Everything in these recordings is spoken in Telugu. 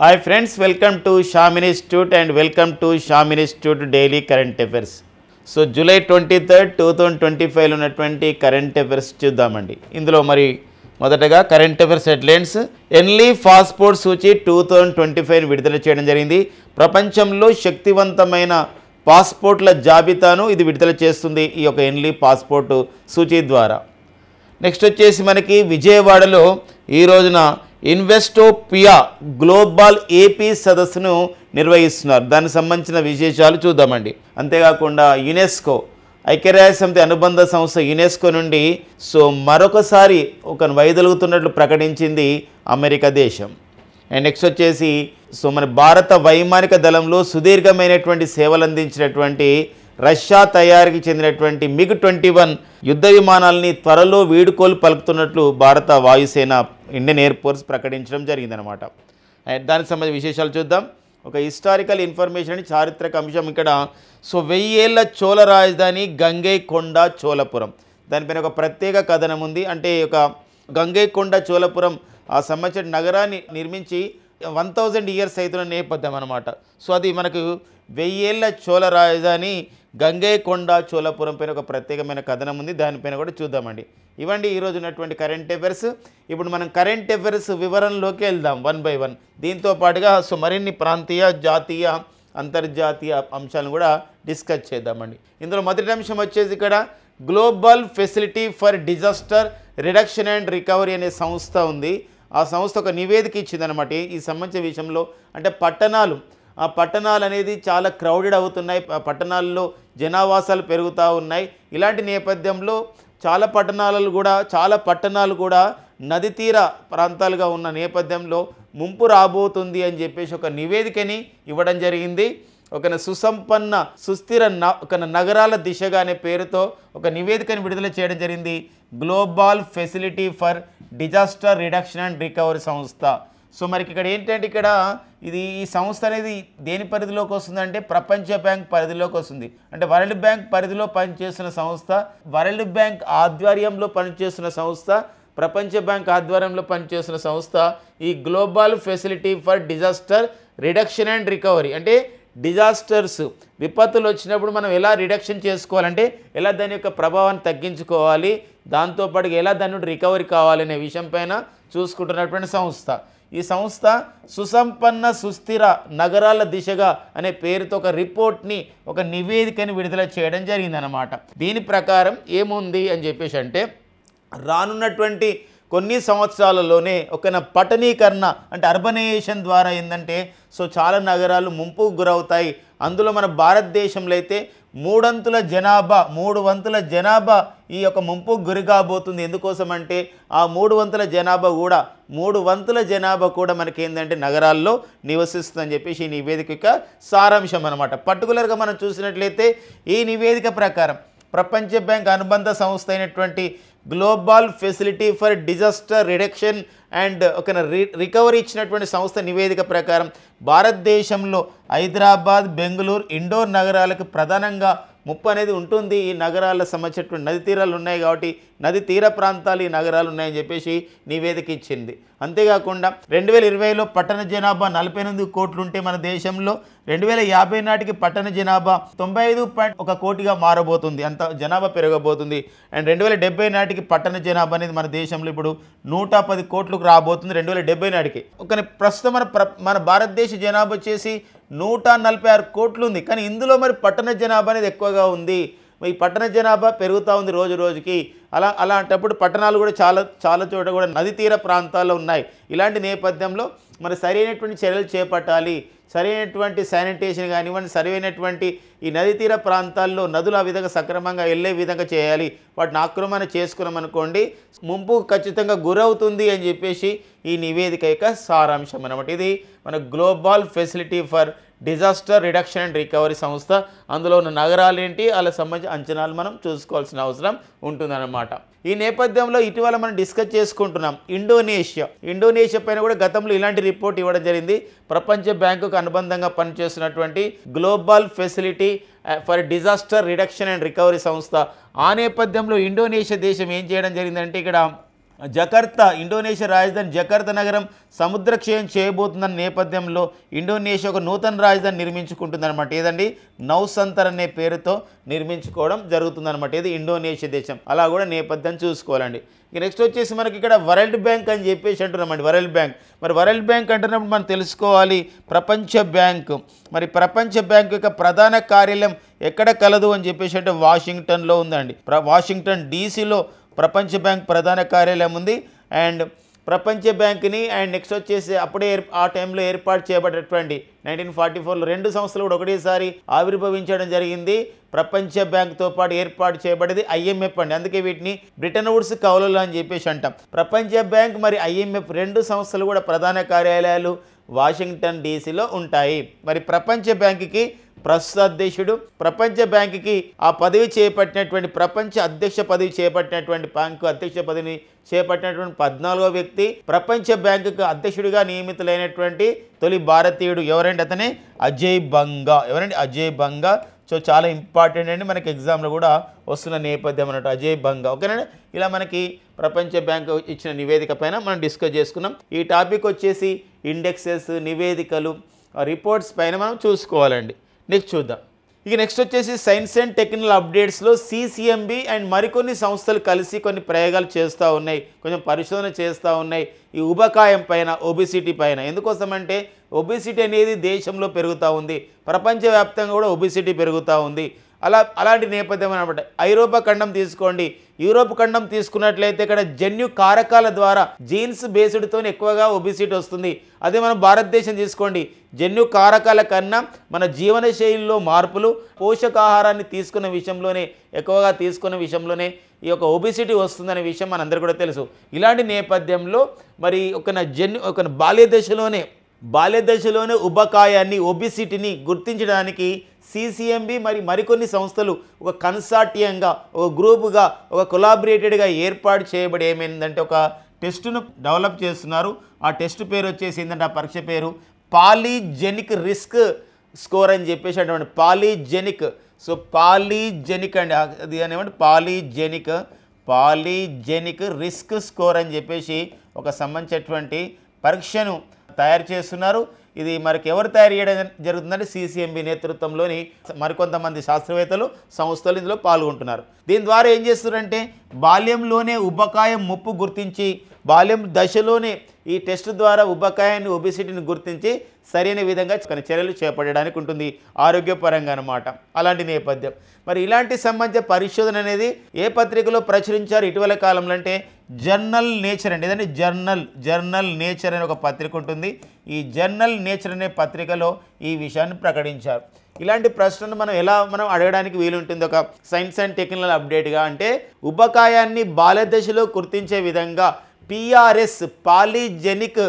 Hi friends, welcome to Sham Institute and welcome to Sham Institute Daily Current Affairs. So July 23rd, 2025 ఉన్నటువంటి కరెంట్ అఫైర్స్ చూద్దామండి. ఇందులో మరి మొదటగా current affairs headlines. Henley passport సూచి 2025 విడుదల చేయడం జరిగింది. ప్రపంచంలో శక్తివంతమైన పాస్పోర్ట్ల జాబితాను ఇది విడుదల చేస్తుంది ఈ యొక్క ఎన్లీ పాస్పోర్ట్ సూచి ద్వారా. నెక్స్ట్ వచ్చేసి మనకి విజయవాడలో ఈ రోజున ఇన్వెస్టోపియా గ్లోబల్ ఏపీ సదస్సును నిర్వహిస్తున్నారు. దానికి సంబంధించిన విశేషాలు చూద్దామండి. అంతేకాకుండా యునెస్కో ఐక్యరాజ్యసమితి అనుబంధ సంస్థ యునెస్కో నుండి మరొకసారి ఒక వైదొలుగుతున్నట్లు ప్రకటించింది అమెరికా దేశం. అండ్ నెక్స్ట్ వచ్చేసి మన భారత వైమానిక దళంలో సుదీర్ఘమైనటువంటి సేవలు అందించినటువంటి రష్యా తయారీకి చెందినటువంటి MiG-21 యుద్ధ విమానాలని త్వరలో వీడుకోలు పలుకుతున్నట్లు భారత వాయుసేన ఇండియన్ ఎయిర్ ఫోర్స్ ప్రకటించడం జరిగిందనమాట. దానికి సంబంధించిన విశేషాలు చూద్దాం. ఒక హిస్టారికల్ ఇన్ఫర్మేషన్ అని చారిత్రక అంశం ఇక్కడ. 1000 ఏళ్ల చోళ రాజధాని గంగైకొండ చోళపురం. దానిపైన ఒక ప్రత్యేక కథనం ఉంది. అంటే ఒక గంగైకొండ చోళపురం ఆ సంబంధించిన నగరాన్ని నిర్మించి 1000 ఇయర్స్ అవుతున్న నేపథ్యం అనమాట. అది మనకు 1000 ఏళ్ల చోళ రాజధాని గంగైకొండ చోళపురం పైన ఒక ప్రత్యేకమైన కథనం ఉంది. దానిపైన కూడా చూద్దామండి. ఇవ్వండి ఈరోజు ఉన్నటువంటి కరెంట్ అఫైర్స్. ఇప్పుడు మనం కరెంట్ అఫైర్స్ వివరణలోకి వెళ్దాం వన్ బై వన్. దీంతో పాటుగా మరిన్ని ప్రాంతీయ, జాతీయ, అంతర్జాతీయ అంశాలను కూడా డిస్కస్ చేద్దామండి. ఇందులో మొదటి అంశం వచ్చేసి ఇక్కడ global facility for disaster reduction and recovery అనే సంస్థ ఉంది. ఆ సంస్థ ఒక నివేదిక ఇచ్చిందనమాట ఈ సంబంధించిన విషయంలో. అంటే ఆ పట్టణాలు అనేది చాలా క్రౌడెడ్ అవుతున్నాయి, పట్టణాల్లో జనావాసాలు పెరుగుతూ ఉన్నాయి. ఇలాంటి నేపథ్యంలో చాలా పట్టణాలు కూడా నది తీర ప్రాంతాలుగా ఉన్న నేపథ్యంలో ముంపు రాబోతుంది అని చెప్పేసి ఒక నివేదికని ఇవ్వడం జరిగింది. ఒక సుసంపన్న సుస్థిర ఒక నగరాల దిశగా అనే పేరుతో ఒక నివేదికని విడుదల చేయడం జరిగింది global facility for disaster reduction and recovery సంస్థ. మరి ఇక్కడ ఏంటంటే ఈ సంస్థ అనేది దేని పరిధిలోకి వస్తుందంటే ప్రపంచ బ్యాంక్ పరిధిలోకి వస్తుంది. అంటే వరల్డ్ బ్యాంక్ పరిధిలో పనిచేస్తున్న సంస్థ, వరల్డ్ బ్యాంక్ ఆధ్వర్యంలో పనిచేస్తున్న సంస్థ, ప్రపంచ బ్యాంక్ ఆధ్వర్యంలో పనిచేస్తున్న సంస్థ ఈ global facility for disaster reduction and recovery. అంటే డిజాస్టర్స్ విపత్తులు వచ్చినప్పుడు మనం ఎలా రిడక్షన్ చేసుకోవాలంటే ఎలా దాని యొక్క ప్రభావాన్ని తగ్గించుకోవాలి, దాంతోపాటు ఎలా దాని నుండి రికవరీ కావాలనే విషయం పైన చూసుకుంటున్నటువంటి సంస్థ. ఈ సంస్థ సుసంపన్న సుస్థిర నగరాల దిశగా అనే పేరుతో ఒక రిపోర్ట్ని, ఒక నివేదికని విడుదల చేయడం జరిగిందనమాట. దీని ప్రకారం ఏముంది అని చెప్పేసి అంటే రానున్నటువంటి కొన్ని సంవత్సరాలలోనే ఒక పట్టణీకరణ అంటే అర్బనైజేషన్ ద్వారా ఏంటంటే చాలా నగరాలు ముంపుకు గురవుతాయి. అందులో మన భారతదేశంలో అయితే 3 వంతుల జనాభా ఈ యొక్క ముంపుకు గురి కాబోతుంది. ఎందుకోసం అంటే ఆ 3 వంతుల జనాభా కూడా మనకి ఏంటంటే నగరాల్లో నివసిస్తుందని చెప్పేసి ఈ నివేదిక యొక్క సారాంశం అనమాట. పర్టికులర్గా మనం చూసినట్లయితే ఈ నివేదిక ప్రకారం ప్రపంచ బ్యాంక్ అనుబంధ సంస్థ అయినటువంటి global facility for disaster reduction and ఒక రికవరీ ఇచ్చినటువంటి సంస్థ నివేదిక ప్రకారం భారతదేశంలో హైదరాబాద్, బెంగళూరు, ఇండోర్ నగరాలకు ప్రధానంగా ముప్పు అనేది ఉంటుంది. ఈ నగరాల సంబంధించినటువంటి నది తీరాలు ఉన్నాయి కాబట్టి నది తీర ప్రాంతాలు ఈ నగరాలు ఉన్నాయని చెప్పేసి నివేదిక ఇచ్చింది. అంతేకాకుండా 2020లో పట్టణ జనాభా 48 కోట్లు ఉంటే మన దేశంలో 2050 నాటికి పట్టణ జనాభా 95.1 కోటిగా మారబోతుంది. అంత జనాభా పెరగబోతుంది. అండ్ 2070 నాటికి పట్టణ జనాభా అనేది మన దేశంలో ఇప్పుడు 110 కోట్లకు రాబోతుంది 2070 నాటికి. ప్రస్తుతం మన భారతదేశ జనాభా వచ్చేసి 146 కోట్లు ఉంది. కానీ ఇందులో మరి పట్టణ జనాభా అనేది ఎక్కువగా ఉంది. ఈ పట్టణ జనాభా పెరుగుతూ ఉంది రోజు రోజుకి. అలాంటప్పుడు పట్టణాలు కూడా చాలా చోట కూడా నది తీర ప్రాంతాల్లో ఉన్నాయి. ఇలాంటి నేపథ్యంలో మరి సరైనటువంటి చర్యలు చేపట్టాలి. సరైనటువంటి శానిటేషన్ కానివ్వండి, సరైనటువంటి ఈ నది తీర ప్రాంతాల్లో నదులు ఆ విధంగా సక్రమంగా వెళ్ళే విధంగా చేయాలి. వాటిని ఆక్రమణ చేసుకున్నామనుకోండి ముంపు ఖచ్చితంగా గురవుతుంది అని చెప్పేసి ఈ నివేదిక యొక్క సారాంశం అన్నమాట. ఇది మన global facility for disaster reduction and recovery సంస్థ. అందులో ఉన్న నగరాలు ఏంటి, అలా సంబంధించిన అంచనాలు మనం చూసుకోవాల్సిన అవసరం ఉంటుందన్నమాట. ఈ నేపథ్యంలో ఇటీవల మనం డిస్కస్ చేసుకుంటున్నాం ఇండోనేషియా పైన కూడా గతంలో ఇలాంటి రిపోర్ట్ ఇవ్వడం జరిగింది. ప్రపంచ బ్యాంకుకు అనుబంధంగా పనిచేస్తున్నటువంటి global facility for disaster reduction and recovery సంస్థ. ఆ నేపథ్యంలో ఇండోనేషియా దేశం ఏం చేయడం జరిగిందంటే ఇక్కడ జకర్తా, ఇండోనేషియా రాజధాని జకర్తా నగరం సముద్రక్షయం చేయబోతున్న నేపథ్యంలో ఇండోనేషియా ఒక నూతన రాజధాని నిర్మించుకుంటుందన్నమాట. ఏదండి, నౌసంతర్ అనే పేరుతో నిర్మించుకోవడం జరుగుతుందన్నమాట. ఇది ఇండోనేషియా దేశం. అలా కూడా నేపథ్యం చూసుకోవాలండి. నెక్స్ట్ వచ్చేసి మనకి ఇక్కడ వరల్డ్ బ్యాంక్ అని చెప్పేసి అంటున్నామండి. వరల్డ్ బ్యాంక్, మరి వరల్డ్ బ్యాంక్ అంటున్నప్పుడు మనం తెలుసుకోవాలి ప్రపంచ బ్యాంకు. మరి ప్రపంచ బ్యాంకు యొక్క ప్రధాన కార్యాలయం ఎక్కడ కలదు అని చెప్పేసి అంటే వాషింగ్టన్లో ఉందండి. వాషింగ్టన్ డీసీలో ప్రపంచ బ్యాంక్ ప్రధాన కార్యాలయం ఉంది. అండ్ ప్రపంచ బ్యాంక్ని అండ్ నెక్స్ట్ వచ్చేసి అప్పుడే ఆ టైంలో ఏర్పాటు చేయబడేటువంటి 1944లో 2 సంస్థలు కూడా ఒకటేసారి ఆవిర్భవించడం జరిగింది. ప్రపంచ బ్యాంక్తో పాటు ఏర్పాటు చేయబడేది IMF అండి. అందుకే వీటిని బ్రిటన్ వుడ్స్ కౌలులు అని చెప్పేసి అంటాం. ప్రపంచ బ్యాంక్ మరి IMF 2 సంస్థలు కూడా ప్రధాన కార్యాలయాలు వాషింగ్టన్ డీసీలో ఉంటాయి. మరి ప్రపంచ బ్యాంకుకి ప్రస్తుత అధ్యక్షుడు, ప్రపంచ బ్యాంకుకి ఆ పదవి చేపట్టినటువంటి ప్రపంచ అధ్యక్ష పదవి చేపట్టినటువంటి బ్యాంకు అధ్యక్ష పదవిని చేపట్టినటువంటి 14వ వ్యక్తి, ప్రపంచ బ్యాంకుకు అధ్యక్షుడిగా నియమితులైనటువంటి తొలి భారతీయుడు ఎవరండి, అతనే అజయ్ బంగా. ఎవరండి, అజయ్ బంగా. సో చాలా ఇంపార్టెంట్ అండి, మనకి ఎగ్జామ్లో కూడా వస్తున్న నేపథ్యం అన్నట్టు అజయ్ బంగా. ఓకేనండి, ఇలా మనకి ప్రపంచ బ్యాంకు ఇచ్చిన నివేదిక పైన మనం డిస్కస్ చేసుకున్నాం. ఈ టాపిక్ వచ్చేసి ఇండెక్సెస్, నివేదికలు, రిపోర్ట్స్ పైన మనం చూసుకోవాలండి. నెక్స్ట్ చూద్దాం. ఇక నెక్స్ట్ వచ్చేసి సైన్స్ అండ్ టెక్నికల్ అప్డేట్స్లో CCMB అండ్ మరికొన్ని సంస్థలు కలిసి కొన్ని ప్రయోగాలు చేస్తూ ఉన్నాయి, కొంచెం పరిశోధన చేస్తూ ఉన్నాయి ఈ ఉబకాయం పైన, ఒబిసిటీ పైన. ఎందుకోసమంటే ఒబిసిటీ అనేది దేశంలో పెరుగుతూ ఉంది, ప్రపంచవ్యాప్తంగా కూడా ఒబిసిటీ పెరుగుతూ ఉంది. అలాంటి నేపథ్యం అనమాట. ఐరోపా ఖండం తీసుకోండి, యూరోప్ ఖండం తీసుకున్నట్లయితే ఇక్కడ జన్యు కారకాల ద్వారా జీన్స్ బేస్డ్తో ఎక్కువగా ఒబిసిటీ వస్తుంది. అదే మనం భారతదేశం తీసుకోండి, జన్యు కారకాల కన్నా మన జీవన శైలిలో మార్పులు, పోషకాహారాన్ని తీసుకున్న విషయంలోనే ఎక్కువగా తీసుకున్న విషయంలోనే ఈ యొక్క ఒబిసిటీ వస్తుందనే విషయం మనందరికీ కూడా తెలుసు. ఇలాంటి నేపథ్యంలో మరి ఒక బాల్య దశలోనే ఉబకాయాన్ని, ఒబిసిటీని గుర్తించడానికి CCMB మరికొన్ని సంస్థలు ఒక కన్సార్టియంగా, ఒక గ్రూపుగా, ఒక కొలాబరేటెడ్గా ఏర్పాటు చేయబడి ఏమైందంటే ఒక టెస్టును డెవలప్ చేస్తున్నారు. ఆ టెస్ట్ పేరు వచ్చేసి ఏంటంటే ఆ పరీక్ష పేరు పాలిజెనిక్ రిస్క్ స్కోర్ అని చెప్పేసి అటువంటి పాలిజెనిక్. సో పాలిజెనిక్ అండి, అది ఏమంటే పాలిజెనిక్ రిస్క్ స్కోర్ అని చెప్పేసి ఒక సంబంధించినటువంటి పరీక్షను తయారు చేస్తున్నారు. ఇది మనకి ఎవరు తయారు చేయడం జరుగుతుందంటే CCMB నేతృత్వంలోని మరికొంతమంది శాస్త్రవేత్తలు, సంస్థలు ఇందులో పాల్గొంటున్నారు. దీని ద్వారా ఏం చేస్తున్నారంటే బాల్యంలోనే ఉబకాయం ముప్పు గుర్తించి, బాల్యం దశలోనే ఈ టెస్ట్ ద్వారా ఉబకాయాన్ని, ఒబిసిటీని గుర్తించి సరైన విధంగా కొన్ని చర్యలు చేపట్టడానికి ఉంటుంది ఆరోగ్యపరంగా అన్నమాట. అలాంటి నేపథ్యం. మరి ఇలాంటి సంబంధించిన పరిశోధన అనేది ఏ పత్రికలో ప్రచురించారు ఇటీవల కాలంలో అంటే జర్నల్ నేచర్ అండి. ఏదంటే జర్నల్ నేచర్ అనే ఒక పత్రిక ఉంటుంది. ఈ జర్నల్ నేచర్ అనే పత్రికలో ఈ విషయాన్ని ప్రకటించారు. ఇలాంటి ప్రశ్నలు మనం అడగడానికి వీలుంటుంది ఒక సైన్స్ అండ్ టెక్నికల్ అప్డేట్గా. అంటే ఉబకాయాన్ని బాల్యదశలో గుర్తించే విధంగా PRS పాలిజెనిక్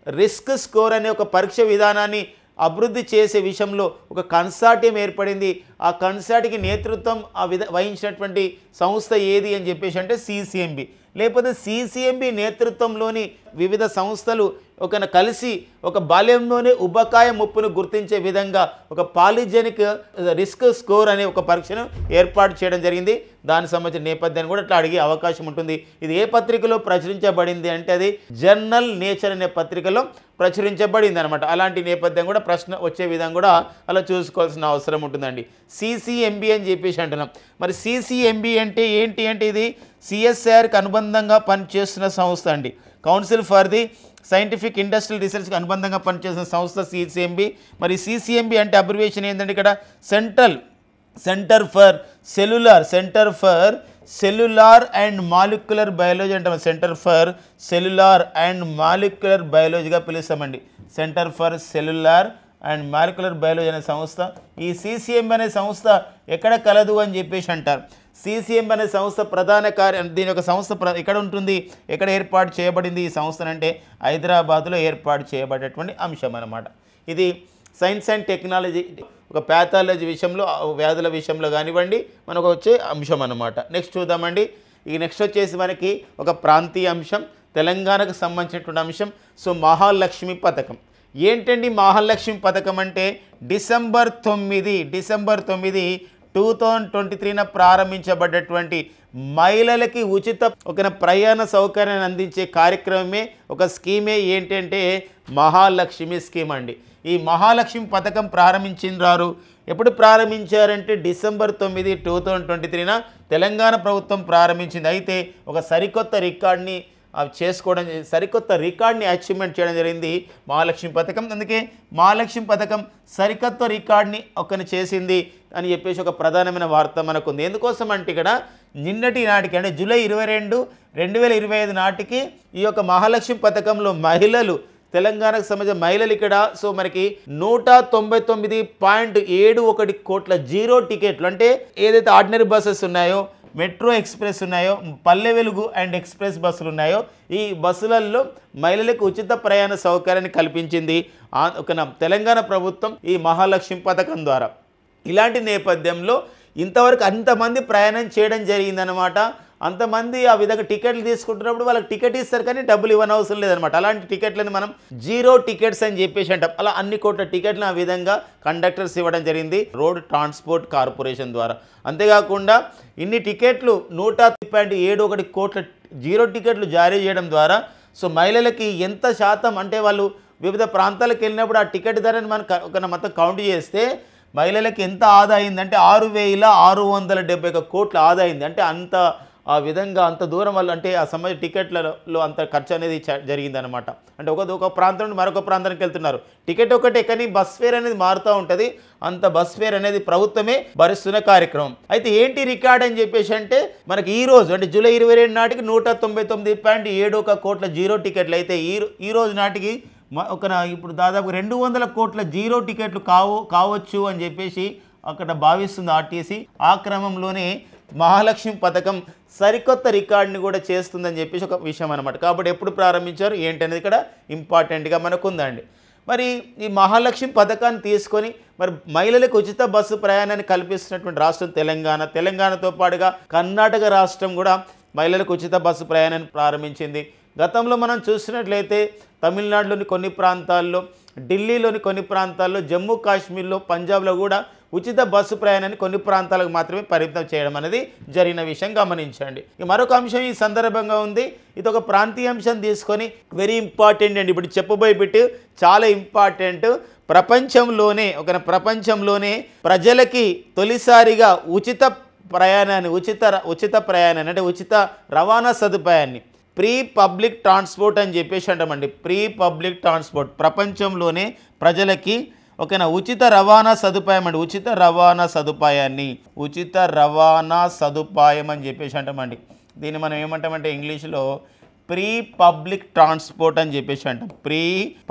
రిస్క్ స్కోర్ అనే ఒక పరీక్ష విధానాన్ని అభివృద్ధి చేసే విషయంలో ఒక కన్సార్టియం ఏర్పడింది. ఆ కన్సార్ట్కి నేతృత్వం వహించినటువంటి సంస్థ ఏది అని చెప్పేసి అంటే CCMB. లేకపోతే CCMB నేతృత్వంలోని వివిధ సంస్థలు కలిసి ఒక బాల్యంలోనే ఉబకాయ ముప్పును గుర్తించే విధంగా ఒక పాలిజెనిక్ రిస్క్ స్కోర్ అనే ఒక పరీక్షను ఏర్పాటు చేయడం జరిగింది. దానికి సంబంధించిన నేపథ్యాన్ని కూడా ఇట్లా అడిగే అవకాశం ఉంటుంది. ఇది ఏ పత్రికలో ప్రచురించబడింది అంటే అది జర్నల్ నేచర్ అనే పత్రికలో ప్రచురించబడింది అనమాట. అలాంటి నేపథ్యం కూడా ప్రశ్న వచ్చే విధంగా కూడా అలా చూసుకోవాల్సిన అవసరం ఉంటుందండి. CCMB అని చెప్పేసి అంటున్నాం. మరి CCMB అంటే ఏంటి అంటే ఇది CSIRకి అనుబంధంగా పనిచేస్తున్న సంస్థ అండి. Council for the scientific industrial రీసెర్చ్కి అనుబంధంగా పనిచేసిన సంస్థ CCMB. మరి CCMB అంటే అబ్రివేషన్ ఏంటంటే ఇక్కడ centre for cellular and molecular biology అంటాం. Centre for cellular and molecular బయాలజీగా పిలుస్తామండి. Centre for cellular and molecular biology అనే సంస్థ. ఈ CCMB అనే సంస్థ ఎక్కడ కలదు అని చెప్పేసి అంటారు. CCMB అనే సంస్థ ప్రధాన దీని యొక్క సంస్థ ఎక్కడ ఉంటుంది, ఎక్కడ ఏర్పాటు చేయబడింది ఈ సంస్థ అంటే హైదరాబాద్లో ఏర్పాటు చేయబడేటువంటి అంశం అన్నమాట. ఇది సైన్స్ అండ్ టెక్నాలజీ ఒక ప్యాథాలజీ విషయంలో, వ్యాధుల విషయంలో కానివ్వండి మనకు వచ్చే అంశం అన్నమాట. నెక్స్ట్ చూద్దామండి. ఈ నెక్స్ట్ వచ్చేసి మనకి ఒక ప్రాంతీయ అంశం, తెలంగాణకు సంబంధించినటువంటి అంశం. సో మహాలక్ష్మి పథకం ఏంటండి? మహాలక్ష్మి పథకం అంటే డిసెంబర్ 9 2023న ప్రారంభించబడ్డటువంటి మహిళలకి ఉచిత ఒక ప్రయాణ సౌకర్యాన్ని అందించే కార్యక్రమమే ఒక స్కీమే ఏంటంటే మహాలక్ష్మి స్కీమ్ అండి. ఈ మహాలక్ష్మి పథకం ప్రారంభించారు. ఎప్పుడు ప్రారంభించారంటే డిసెంబర్ 9, 2023న తెలంగాణ ప్రభుత్వం ప్రారంభించింది. అయితే ఒక సరికొత్త రికార్డ్ని చేసుకోవడం, సరికొత్త రికార్డ్ని అచీవ్మెంట్ చేయడం జరిగింది మహాలక్ష్మి పథకం. అందుకే మహాలక్ష్మి పథకం సరికొత్త రికార్డ్ని చేసింది అని చెప్పేసి ఒక ప్రధానమైన వార్త మనకు ఉంది. ఎందుకోసం అంటే ఇక్కడ నిన్నటి నాటికి అంటే జూలై 22, 2025 నాటికి ఈ యొక్క మహాలక్ష్మి పథకంలో మహిళలు, తెలంగాణకు సంబంధించిన మహిళలు ఇక్కడ మనకి 199.71 కోట్ల జీరో టికెట్లు, అంటే ఏదైతే ఆర్డినరీ బస్సెస్ ఉన్నాయో, మెట్రో ఎక్స్ప్రెస్ ఉన్నాయో, పల్లె వెలుగు అండ్ ఎక్స్ప్రెస్ బస్సులు ఉన్నాయో, ఈ బస్సులలో మహిళలకు ఉచిత ప్రయాణ సౌకర్యాన్ని కల్పించింది తెలంగాణ ప్రభుత్వం ఈ మహాలక్ష్మి పథకం ద్వారా. ఇలాంటి నేపథ్యంలో ఇంతవరకు అంతమంది ప్రయాణం చేయడం జరిగిందనమాట. అంతమంది ఆ విధంగా టికెట్లు తీసుకుంటున్నప్పుడు వాళ్ళకి టికెట్ ఇస్తారు కానీ డబ్బులు ఇవ్వనవసరం లేదనమాట. అలాంటి టికెట్లను మనం జీరో టికెట్స్ అని చెప్పేసి అంటాం. అలా అన్ని కోట్ల టికెట్లను ఆ విధంగా కండక్టర్స్ ఇవ్వడం జరిగింది రోడ్ ట్రాన్స్పోర్ట్ కార్పొరేషన్ ద్వారా. అంతేకాకుండా ఇన్ని టికెట్లు 101.71 కోట్ల జీరో టికెట్లు జారీ చేయడం ద్వారా మహిళలకి ఎంత శాతం అంటే వాళ్ళు వివిధ ప్రాంతాలకు వెళ్ళినప్పుడు ఆ టికెట్ ధరని మనం మొత్తం కౌంట్ చేస్తే మహిళలకి ఎంత ఆదా అయిందంటే 6,671 కోట్ల ఆదా అయింది. అంటే అంత ఆ విధంగా అంత దూరం వల్ల అంటే ఆ సంబంధించిన టికెట్లలో అంత ఖర్చు అనేది జరిగిందనమాట. అంటే ఒక ప్రాంతం నుండి మరొక ప్రాంతానికి వెళ్తున్నారు, టికెట్ ఒకటే కానీ బస్ ఫేర్ అనేది మారుతూ ఉంటుంది. అంత బస్ ఫేర్ అనేది ప్రభుత్వమే భరిస్తున్న కార్యక్రమం. అయితే ఏంటి రికార్డ్ అని చెప్పేసి అంటే మనకి ఈ రోజు అంటే జూలై 22 నాటికి 199.71 కోట్ల జీరో టికెట్లు అయితే ఈ రోజు నాటికి ఇప్పుడు దాదాపు 200 కోట్ల జీరో టికెట్లు కావచ్చు అని చెప్పేసి అక్కడ భావిస్తుంది ఆర్టీసీ. ఆ క్రమంలోనే మహాలక్ష్మి పథకం సరికొత్త రికార్డుని కూడా చేస్తుందని చెప్పేసి ఒక విషయం అనమాట. కాబట్టి ఎప్పుడు ప్రారంభించారు ఏంటనేది ఇక్కడ ఇంపార్టెంట్గా మనకు ఉందండి. మరి ఈ మహాలక్ష్మి పథకాన్ని తీసుకొని మరి మహిళలకు ఉచిత బస్సు ప్రయాణాన్ని కల్పిస్తున్నటువంటి రాష్ట్రం తెలంగాణతో పాటుగా కర్ణాటక రాష్ట్రం కూడా మహిళలకు ఉచిత బస్సు ప్రయాణాన్ని ప్రారంభించింది. గతంలో మనం చూసినట్లయితే తమిళనాడులోని కొన్ని ప్రాంతాల్లో, ఢిల్లీలోని కొన్ని ప్రాంతాల్లో, జమ్మూ కాశ్మీర్లో, పంజాబ్లో కూడా ఉచిత బస్సు ప్రయాణాన్ని కొన్ని ప్రాంతాలకు మాత్రమే పరిమితం చేయడం అనేది జరిగిన విషయం గమనించండి. మరొక అంశం ఈ సందర్భంగా ఉంది. ఇది ఒక ప్రాంతీయ అంశం తీసుకొని వెరీ ఇంపార్టెంట్ అండి. ఇప్పుడు చెప్పబోయే బిట్ చాలా ఇంపార్టెంట్. ప్రపంచంలోనే ప్రజలకి తొలిసారిగా ఉచిత ప్రయాణాన్ని అంటే ఉచిత రవాణా సదుపాయాన్ని ప్రీ పబ్లిక్ ట్రాన్స్పోర్ట్ అని చెప్పేసి అంటామండి. ప్రీ పబ్లిక్ ట్రాన్స్పోర్ట్ ప్రపంచంలోనే ప్రజలకి ఉచిత రవాణా సదుపాయం అండి. ఉచిత రవాణా సదుపాయం అని చెప్పేసి అంటామండి. దీన్ని మనం ఏమంటామంటే ఇంగ్లీష్లో ప్రీ పబ్లిక్ ట్రాన్స్పోర్ట్ అని చెప్పేసి అంటాం. ప్రీ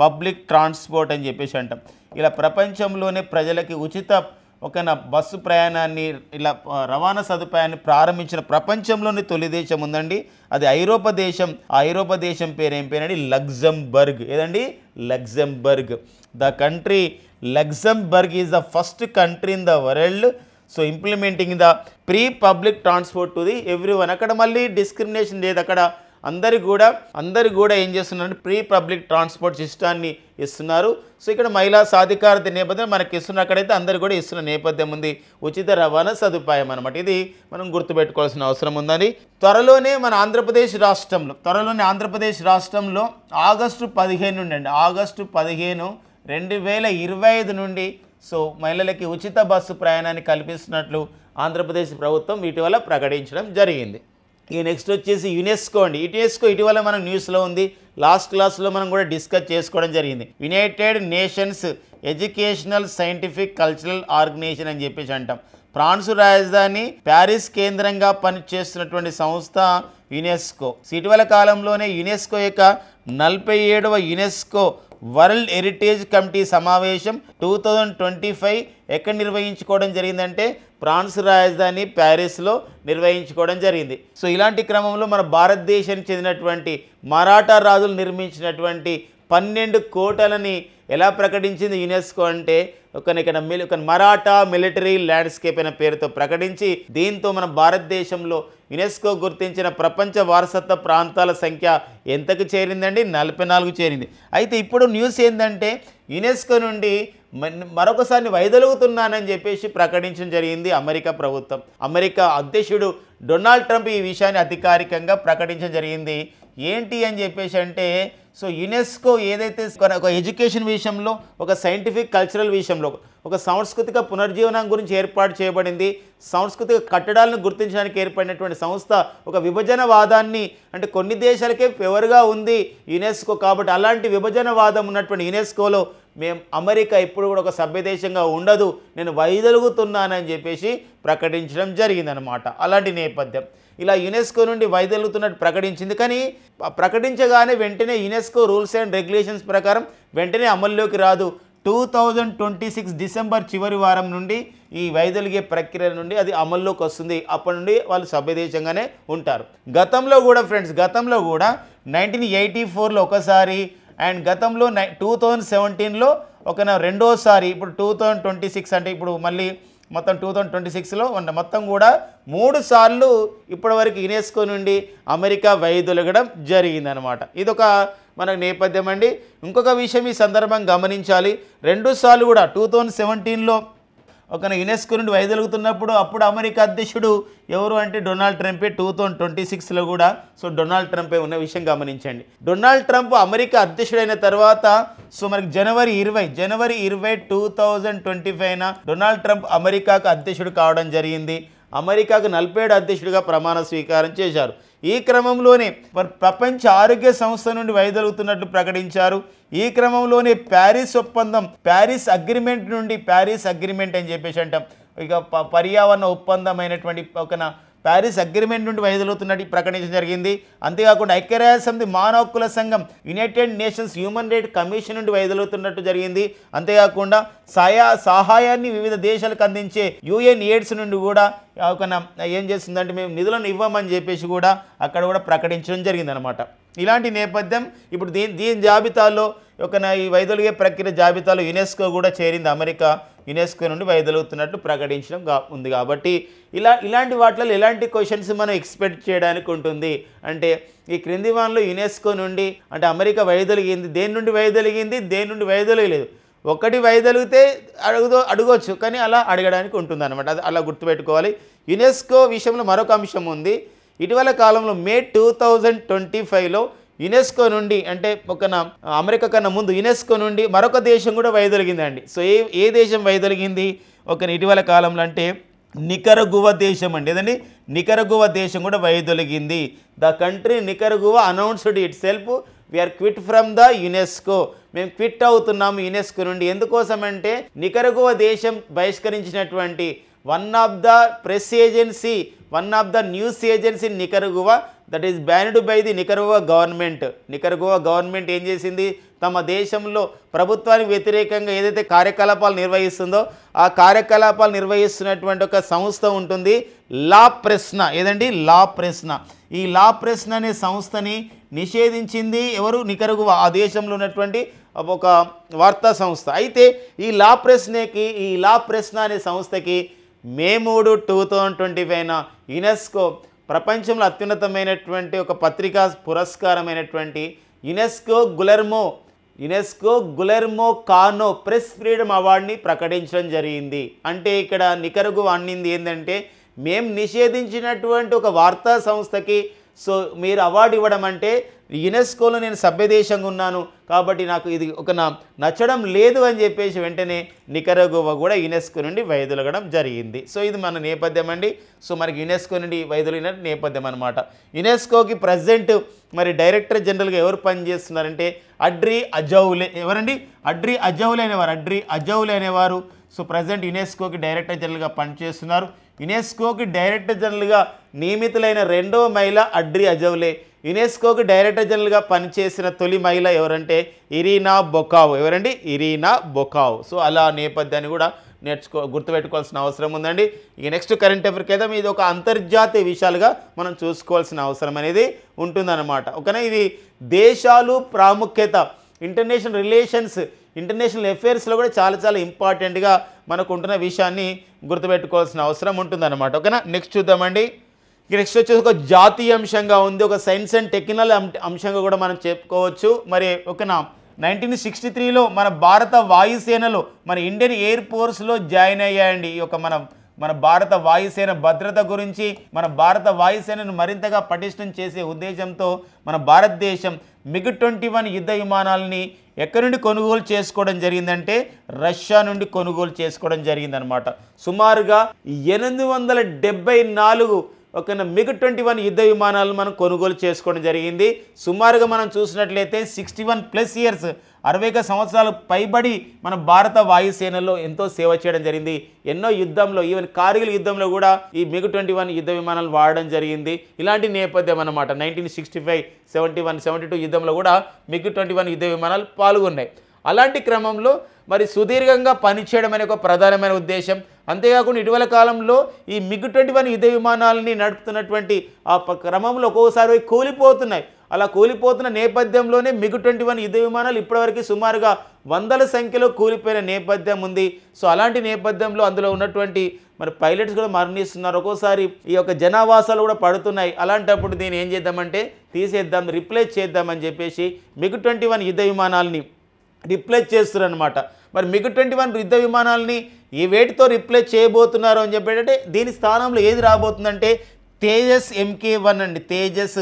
పబ్లిక్ ట్రాన్స్పోర్ట్ అని చెప్పేసి అంటాం. ఇలా ప్రపంచంలోనే ప్రజలకి ఉచిత బస్సు ప్రయాణాన్ని ఇలా రవాణా సదుపాయాన్ని ప్రారంభించిన ప్రపంచంలోని తొలి దేశం ఉందండి. అది ఐరోపా దేశం. ఆ ఐరోపా దేశం పేరు ఏం పేరండి? లగ్జంబర్గ్. ఏదండి? Luxembourg. The country Luxembourg is the first country in the world implementing the pre public transport to the everyone. అక్కడ మళ్ళీ డిస్క్రిమినేషన్ లేదు. అక్కడ అందరు కూడా ఏం చేస్తున్నారంటే ప్రీ పబ్లిక్ ట్రాన్స్పోర్ట్ సిస్టాన్ని ఇస్తున్నారు. ఇక్కడ మహిళా సాధికారత నేపథ్యం మనకి ఇస్తున్నారు. అక్కడైతే అందరు కూడా ఇస్తున్న నేపథ్యం ఉంది. ఉచిత రవాణా సదుపాయం అనమాట. ఇది మనం గుర్తుపెట్టుకోవాల్సిన అవసరం ఉందని. త్వరలోనే ఆంధ్రప్రదేశ్ రాష్ట్రంలో ఆగస్టు 15 నుండి అండి, ఆగస్టు 15, 2025 నుండి మహిళలకి ఉచిత బస్సు ప్రయాణాన్ని కల్పిస్తున్నట్లు ఆంధ్రప్రదేశ్ ప్రభుత్వం ఇటీవల ప్రకటించడం జరిగింది. ఈ నెక్స్ట్ వచ్చేసి యునెస్కో అండి. యునెస్కో ఇటీవల మనం న్యూస్లో ఉంది. లాస్ట్ క్లాస్లో మనం కూడా డిస్కస్ చేసుకోవడం జరిగింది. United Nations Educational Scientific Cultural Organization అని చెప్పేసి అంటాం. ఫ్రాన్స్ రాజధాని ప్యారిస్ కేంద్రంగా పనిచేస్తున్నటువంటి సంస్థ యునెస్కో. ఇటీవల కాలంలోనే యునెస్కో యొక్క 47వ యునెస్కో వరల్డ్ హెరిటేజ్ కమిటీ సమావేశం 2025 ఎక్కడ నిర్వహించుకోవడం జరిగిందంటే ఫ్రాన్స్ రాజధాని ప్యారిస్లో నిర్వహించుకోవడం జరిగింది. ఇలాంటి క్రమంలో మన భారతదేశానికి చెందినటువంటి మరాఠా రాజులు నిర్మించినటువంటి 12 కోటలని ఎలా ప్రకటించింది యునెస్కో అంటే ఒక మరాఠా మిలిటరీ ల్యాండ్స్కేప్ అనే పేరుతో ప్రకటించి దీంతో మన భారతదేశంలో యునెస్కో గుర్తించిన ప్రపంచ వారసత్వ ప్రాంతాల సంఖ్య ఎంతకు చేరిందండి? 44 చేరింది. అయితే ఇప్పుడు న్యూస్ ఏంటంటే యునెస్కో నుండి మరొకసారి వైదొలుగుతున్నానని చెప్పేసి ప్రకటించడం జరిగింది అమెరికా ప్రభుత్వం. అమెరికా అధ్యక్షుడు డొనాల్డ్ ట్రంప్ ఈ విషయాన్ని అధికారికంగా ప్రకటించడం జరిగింది. ఏంటి అని చెప్పేసి అంటే సో యునెస్కో ఏదైతే ఒక ఎడ్యుకేషన్ విషయంలో, ఒక సైంటిఫిక్ కల్చరల్ విషయంలో, ఒక సాంస్కృతిక పునర్జీవనం గురించి ఏర్పాటు చేయబడింది. సాంస్కృతిక కట్టడాలను గుర్తించడానికి ఏర్పడినటువంటి సంస్థ ఒక విభజనవాదాన్ని అంటే కొన్ని దేశాలకే ఫేవర్గా ఉంది యునెస్కో. కాబట్టి అలాంటి విభజనవాదం ఉన్నటువంటి యునెస్కోలో అమెరికా ఇప్పుడు కూడా ఒక సభ్యదేశంగా ఉండదు, నేను వైదొలుగుతున్నానని చెప్పేసి ప్రకటించడం జరిగిందనమాట. అలాంటి నేపథ్యం ఇలా యునెస్కో నుండి వైదొలుగుతున్నట్టు ప్రకటించింది. కానీ ప్రకటించగానే వెంటనే యునెస్కో రూల్స్ అండ్ రెగ్యులేషన్స్ ప్రకారం వెంటనే అమల్లోకి రాదు. 2026 డిసెంబర్ చివరి వారం నుండి ఈ వైదొలిగే ప్రక్రియ నుండి అది అమల్లోకి వస్తుంది. అప్పటి నుండి వాళ్ళు సభ్యదేశంగానే ఉంటారు. గతంలో కూడా 1984లో ఒకసారి అండ్ గతంలో 2017లో రెండోసారి, ఇప్పుడు 2026 అంటే ఇప్పుడు మళ్ళీ మొత్తం 2026లో మొత్తం కూడా 3 సార్లు ఇప్పటివరకు యునెస్కో నుండి అమెరికా వైదొలగడం జరిగిందనమాట. ఇదొక మనకు నేపథ్యం అండి. ఇంకొక విషయం ఈ సందర్భం గమనించాలి, 2 సార్లు కూడా 2017లో యునెస్కో నుండి వైదొలుగుతున్నప్పుడు అప్పుడు అమెరికా అధ్యక్షుడు ఎవరు అంటే డొనాల్డ్ ట్రంపే. 2026లో కూడా సో డొనాల్డ్ ట్రంపే ఉన్న విషయం గమనించండి. డొనాల్డ్ ట్రంప్ అమెరికా అధ్యక్షుడైన తర్వాత సో మనకి జనవరి 20 2025న డొనాల్డ్ ట్రంప్ అమెరికాకు అధ్యక్షుడు కావడం జరిగింది. అమెరికాకు 47 అధ్యక్షుడిగా ప్రమాణ స్వీకారం చేశారు. ఈ క్రమంలోనే ప్రపంచ ఆరోగ్య సంస్థ నుండి వైదొలుగుతున్నట్లు ప్రకటించారు. ఈ క్రమంలోనే ప్యారిస్ ఒప్పందం, ప్యారిస్ అగ్రిమెంట్ అని చెప్పేసి అంటాం, ఇక పర్యావరణ ఒప్పందమైనటువంటి ప్యారిస్ అగ్రిమెంట్ నుండి వైదొలుగుతున్నట్టు ప్రకటించడం జరిగింది. అంతేకాకుండా ఐక్యరాజ్యసమితి మానవ హక్కుల సంఘం, United nations human rights commission నుండి వైదొలుగుతున్నట్టు జరిగింది. అంతేకాకుండా సహాయాన్ని వివిధ దేశాలకు అందించే యుఎన్ ఎయిడ్స్ నుండి కూడా ఏం చేస్తుందంటే మేము నిధులను ఇవ్వమని చెప్పేసి కూడా అక్కడ కూడా ప్రకటించడం జరిగిందనమాట. ఇలాంటి నేపథ్యం ఇప్పుడు దీని జాబితాలో ఈ వైదొలిగే ప్రక్రియ జాబితాలో యునెస్కో కూడా చేరింది. అమెరికా యునెస్కో నుండి వైదొలుగుతున్నట్టు ప్రకటించడం ఉంది. కాబట్టి ఇలాంటి వాటిలో ఎలాంటి క్వశ్చన్స్ మనం ఎక్స్పెక్ట్ చేయడానికి ఉంటుంది అంటే ఈ క్రింది వారంలో యునెస్కో నుండి అంటే అమెరికా వైదొలిగింది, దేని నుండి వైదొలిగింది, దేని నుండి వైదొలగలేదు. ఒకటి వైదొలిగితే అడగవచ్చు, కానీ అలా అడగడానికి ఉంటుంది అనమాట. అది అలా గుర్తుపెట్టుకోవాలి. యునెస్కో విషయంలో మరొక అంశం ఉంది. ఇటీవల కాలంలో మే 2025లో యునెస్కో నుండి అంటే అమెరికా కన్నా ముందు యునెస్కో నుండి మరొక దేశం కూడా వైదొలిగిందండి. సో ఏ దేశం వైదొలిగింది ఇటీవల కాలంలో అంటే నికరగువా దేశం అండి. ఏదండి నికరగువా దేశం కూడా వైదొలిగింది. The country Nicaragua announced itself we are quit from the UNESCO, మేము క్విట్ అవుతున్నాము యునెస్కో నుండి. ఎందుకోసం అంటే నికరగువా దేశం బహిష్కరించినటువంటి one of the news agency Nicaragua that is banned by the Nicaragua government. Nicaragua government ఏం చేసింది, తమ దేశంలో ప్రభుత్వానికి వ్యతిరేకంగా ఏదైతే కార్యకలాపాలు నిర్వహిస్తుందో ఆ కార్యకలాపాలు నిర్వహిస్తున్నటువంటి ఒక సంస్థ ఉంటుంది, లా ప్రెస్నా. ఏదండి లా ప్రెస్నా. ఈ లా ప్రెస్నా అనే సంస్థని నిషేధించింది ఎవరు? నికరగువా, ఆ దేశంలో ఉన్నటువంటి ఒక వార్తా సంస్థ. అయితే ఈ లా ప్రెస్నా అనే సంస్థకి మే 3, 2025న యునెస్కో ప్రపంచంలో అత్యున్నతమైనటువంటి ఒక పత్రికా పురస్కారమైనటువంటి UNESCO Guillermo Cano press freedom అవార్డుని ప్రకటించడం జరిగింది. అంటే ఇక్కడ నికరగువా అన్నింది ఏంటంటే మేము నిషేధించినటువంటి ఒక వార్తా సంస్థకి సో మీరు అవార్డు ఇవ్వడం అంటే యునెస్కోలో నేను సభ్యదేశంగా ఉన్నాను కాబట్టి నాకు ఇది నచ్చడం లేదు అని చెప్పేసి వెంటనే నికరగువా కూడా యునెస్కో నుండి వైదొలగడం జరిగింది. సో ఇది మన నేపథ్యం అండి. సో మనకి యునెస్కో నుండి వైదొలిగిన నేపథ్యం అనమాట. యునెస్కోకి ప్రెసిడెంట్ డైరెక్టర్ జనరల్గా ఎవరు పనిచేస్తున్నారంటే అడ్రీ అజౌలే. ఎవరండి? అడ్రీ అజౌలే అనేవారు సో ప్రెసిడెంట్ యునెస్కోకి డైరెక్టర్ జనరల్గా పనిచేస్తున్నారు. యునెస్కోకి డైరెక్టర్ జనరల్గా నియమితులైన 2వ మహిళ అడ్రీ అజౌలే. యునెస్కోకి డైరెక్టర్ జనరల్గా పనిచేసిన తొలి మహిళ ఎవరంటే ఇరీనా బొకావ్. ఎవరండి? ఇరీనా బొకావ్. సో అలా నేపథ్యాన్ని కూడా గుర్తుపెట్టుకోవాల్సిన అవసరం ఉందండి. ఇక నెక్స్ట్ కరెంట్ అఫైర్కి అయితే ఇది ఒక అంతర్జాతీయ విషయాలుగా మనం చూసుకోవాల్సిన అవసరం అనేది ఉంటుందన్నమాట. ఓకేనా? ఇది దేశాలు ప్రాముఖ్యత, ఇంటర్నేషనల్ రిలేషన్స్ ఇంటర్నేషనల్ అఫేర్స్లో కూడా చాలా చాలా ఇంపార్టెంట్గా మనకు ఉంటున్న విషయాన్ని గుర్తుపెట్టుకోవాల్సిన అవసరం ఉంటుందన్నమాట. ఓకేనా, నెక్స్ట్ చూద్దామండి. నెక్స్ట్ వచ్చేసి ఒక జాతీయ అంశంగా ఉంది, ఒక సైన్స్ అండ్ టెక్నాలజీ అంశంగా కూడా మనం చెప్పుకోవచ్చు. మరి ఓకేనా, 1963లో మన భారత వాయుసేనలో మన ఇండియన్ ఎయిర్ ఫోర్స్లో జాయిన్ అయ్యాయండి. ఈ యొక్క మన భారత వాయుసేన భద్రత గురించి, మన భారత వాయుసేనను మరింతగా పటిష్టం చేసే ఉద్దేశంతో మన భారతదేశం MiG-21 యుద్ధ విమానాలని ఎక్కడి నుండి కొనుగోలు చేసుకోవడం జరిగిందంటే రష్యా నుండి కొనుగోలు చేసుకోవడం జరిగిందనమాట. సుమారుగా 874 ఒక MiG-21 యుద్ధ విమానాలను మనం కొనుగోలు చేసుకోవడం జరిగింది. సుమారుగా మనం చూసినట్లయితే 61+ ఇయర్స్ 60 సంవత్సరాలు పైబడి మన భారత వాయుసేనలో ఎంతో సేవ చేయడం జరిగింది. ఎన్నో యుద్ధంలో, ఈవెన్ కార్గిల్ యుద్ధంలో కూడా ఈ MiG-21 యుద్ధ విమానాలు వాడడం జరిగింది. ఇలాంటి నేపథ్యం అన్నమాట. 1965, 71, 72 యుద్ధంలో కూడా MiG-21 యుద్ధ విమానాలు పాల్గొన్నాయి. అలాంటి క్రమంలో మరి సుదీర్ఘంగా పనిచేయడం అనే ఒక ప్రధానమైన ఉద్దేశం. అంతేకాకుండా ఇటీవల కాలంలో ఈ MiG-21 యుద్ధ విమానాలని నడుపుతున్నటువంటి ఆ క్రమంలో ఒక్కోసారి కూలిపోతున్నాయి. అలా కూలిపోతున్న నేపథ్యంలోనే MiG-21 యుద్ధ విమానాలు ఇప్పటివరకు సుమారుగా వందల సంఖ్యలో కూలిపోయిన నేపథ్యం ఉంది. సో అలాంటి నేపథ్యంలో అందులో ఉన్నటువంటి మరి పైలట్స్ కూడా మరణిస్తున్నారు. ఒక్కోసారి ఈ యొక్క జనావాసాలు కూడా పడుతున్నాయి. అలాంటప్పుడు దీన్ని ఏం చేద్దామంటే తీసేద్దాం, రిప్లేస్ చేద్దామని చెప్పేసి MiG-21 యుద్ధ విమానాలని రిప్లేస్ చేస్తున్నారనమాట. మరి MiG-21 యుద్ధ విమానాలని ఈ వేటితో రిప్లేస్ చేయబోతున్నారు అని చెప్పేటంటే దీని స్థానంలో ఏది రాబోతుందంటే తేజస్ MK1 అండి. తేజస్